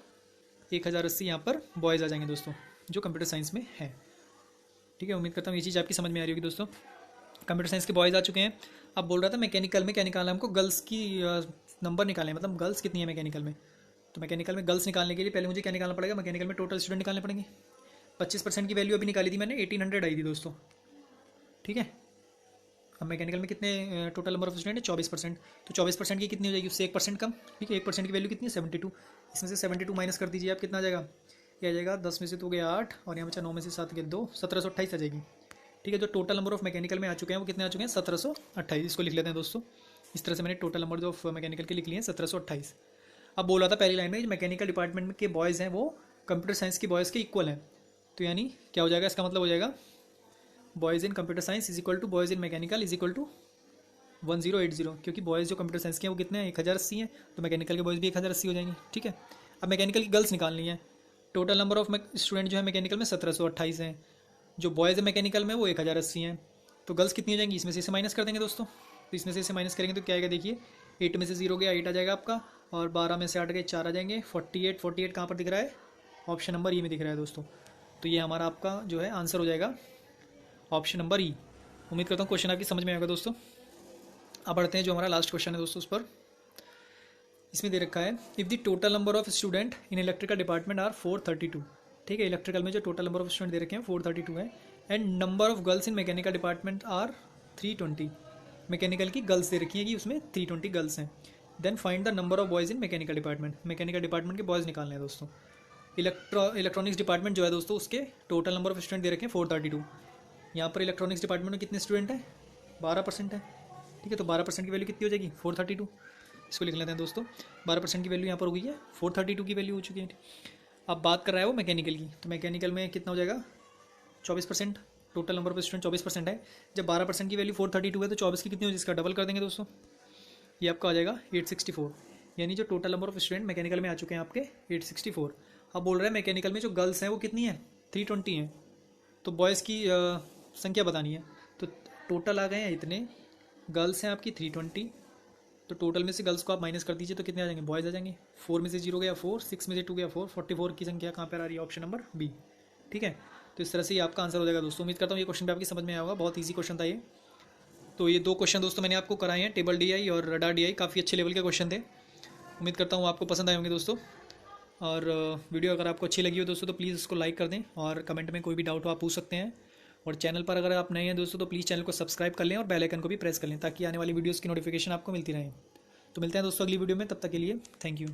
1080 यहाँ पर बॉयज़ आ जाएंगे दोस्तों जो कंप्यूटर साइंस में है। ठीक है, उम्मीद करता हूँ ये चीज़ आपकी समझ में आ रही होगी दोस्तों। कंप्यूटर साइंस के बॉयज़ आ चुके हैं। अब बोल रहा था मैकेनिकल में क्या निकालना है हमको, गर्ल्स की नंबर निकालने, मतलब गर्ल्स कितनी है मैकेनिकल में। तो मैकेनिकल में गर्ल्स निकालने के लिए पहले मुझे क्या निकालना पड़ेगा, मैकेनिकल में टोटल स्टूडेंट निकालने पड़ेंगे। 25% की वैल्यू अभी निकाली थी मैंने 1800 आई थी दोस्तों। ठीक है, अब मैकेनिकल में कितने टोटल नंबर ऑफ स्टूडेंट है 24%। तो 24% की कितनी हो जाएगी, उससे 1% कम। ठीक है, 1% की वैल्यू कितनी है 72। इसमें से 72 माइनस कर दीजिए आप, कितना आ जाएगा, ये आ जाएगा 10 में से तो हो गया 8 और यहाँ बचा 9 में से 7 के 2, 1728 आ जाएगी। ठीक है, जो टोटल नंबर ऑफ मैकेनिकल में आ चुके हैं वो कितने आ चुके हैं 1728। इसको लिख लेते हैं दोस्तों। इस तरह से मैंने टोटल नंबर ऑफ मैकेनिकल के लिख लिए हैं 1728। अब बोला था पहली लाइन में मैकेनिकल डिपार्टमेंट के बॉयज़ हैं वो कंप्यूटर साइंस की बॉयज़ के इक्वल हैं। तो यानी क्या हो जाएगा, इसका मतलब हो जाएगा boys in computer science is equal to boys in mechanical is equal to 1080, क्योंकि बॉयज़ जो कंप्यूटर साइंस के हैं वो कितने हैं, 1080 हैं, तो मैकेनिकल के बॉयज़ भी 1080 हो जाएंगे। ठीक है, अब मैकेनिकल की गर्ल्स निकालनी है। टोटल नंबर ऑफ स्टूडेंट जो है मैकेनिकल में 1728 हैं, जो बॉयज़ है मैकेनिकल में वो 1080 हैं, तो गर्ल्स कितनी हो जाएंगी, इसमें से इसे माइनस कर देंगे दोस्तों। तो इसमें से इसे माइनस करेंगे तो क्या आएगा, देखिए 8 में से 0 गया 8 आ जाएगा आपका, और 12 में से 8 गए 4 आ जाएंगे। 48 कहाँ पर दिख रहा है, ऑप्शन नंबर ई में दिख रहा है दोस्तों। तो ये हमारा आपका जो है आंसर हो जाएगा ऑप्शन नंबर ई। उम्मीद करता हूँ क्वेश्चन आपकी समझ में आएगा दोस्तों। अब बढ़ते हैं जो हमारा लास्ट क्वेश्चन है दोस्तों उस पर। इसमें दे रखा है if the total number of student in electrical department are 432। ठीक है, इलेक्ट्रिकल में जो टोटल नंबर ऑफ स्टूडेंट दे रखे हैं 432 है, and number of girls in mechanical department are 320। Mechanical की गर्ल्स दे रखी है कि उसमें 320 गर्ल्स हैं। Then find the number of boys in mechanical department. Mechanical department के बॉयज़ निकालने हैं दोस्तों। इलेक्ट्रॉनिक्स डिपार्टमेंट जो है दोस्तों उसके टोटल नंबर ऑफ स्टूडेंट दे रखे हैं 432। यहाँ पर इलेक्ट्रॉनिक्स डिपार्टमेंट में कितने स्टूडेंट हैं, 12% है। ठीक है, तो 12% की वैल्यू कितनी हो जाएगी, 432। इसको लिख लेते हैं दोस्तों, 12% की वैल्यू यहाँ पर हो गई है, 432 की वैल्यू हो चुकी है। अब बात कर रहा है वो मैकेनिकल की, तो मैकेनिकल में कितना हो जाएगा, 24%। टोटल नंबर ऑफ स्टूडेंट 24% है। जब 12% की वैल्यू 432 है तो 24 की कितनी हो, जिसका डबल कर देंगे दोस्तों, ये आपका आ जाएगा 864। यानी जो total number of student mechanical में आ चुके हैं आपके 864। अब बोल रहे हैं मैकेनिकल में जो गर्ल्स हैं वो कितनी है, 320 हैं, तो बॉयज़ की संख्या बतानी है। तो टोटल आ गए हैं इतने, गर्ल्स हैं आपकी 320, तो टोटल में से गर्ल्स को आप माइनस कर दीजिए तो कितने आ जाएंगे, बॉयज़ आ जाएंगे। 4 में से 0 गया 4, 6 में से 2 गया 4, 44 की संख्या कहाँ पर आ रही है, ऑप्शन नंबर बी। ठीक है, तो इस तरह से ये आपका आंसर हो जाएगा दोस्तों। उम्मीद करता हूँ ये क्वेश्चन भी आपकी समझ में आया होगा, बहुत ईजी क्वेश्चन था ये। तो ये 2 क्वेश्चन दोस्तों मैंने आपको कराए हैं, टेबल DI और रडार DI, काफ़ी अच्छे लेवल के क्वेश्चन थे। उम्मीद करता हूँ आपको पसंद आए होंगे दोस्तों। और वीडियो अगर आपको अच्छी लगी हो दोस्तों तो प्लीज़ उसको लाइक कर दें, और कमेंट में कोई भी डाउट हो आप पूछ सकते हैं। और चैनल पर अगर आप नए हैं दोस्तों तो प्लीज़ चैनल को सब्सक्राइब कर लें और बेल आइकन को भी प्रेस कर लें, ताकि आने वाली वीडियोज़ की नोटिफिकेशन आपको मिलती रहे। तो मिलते हैं दोस्तों अगली वीडियो में, तब तक के लिए थैंक यू।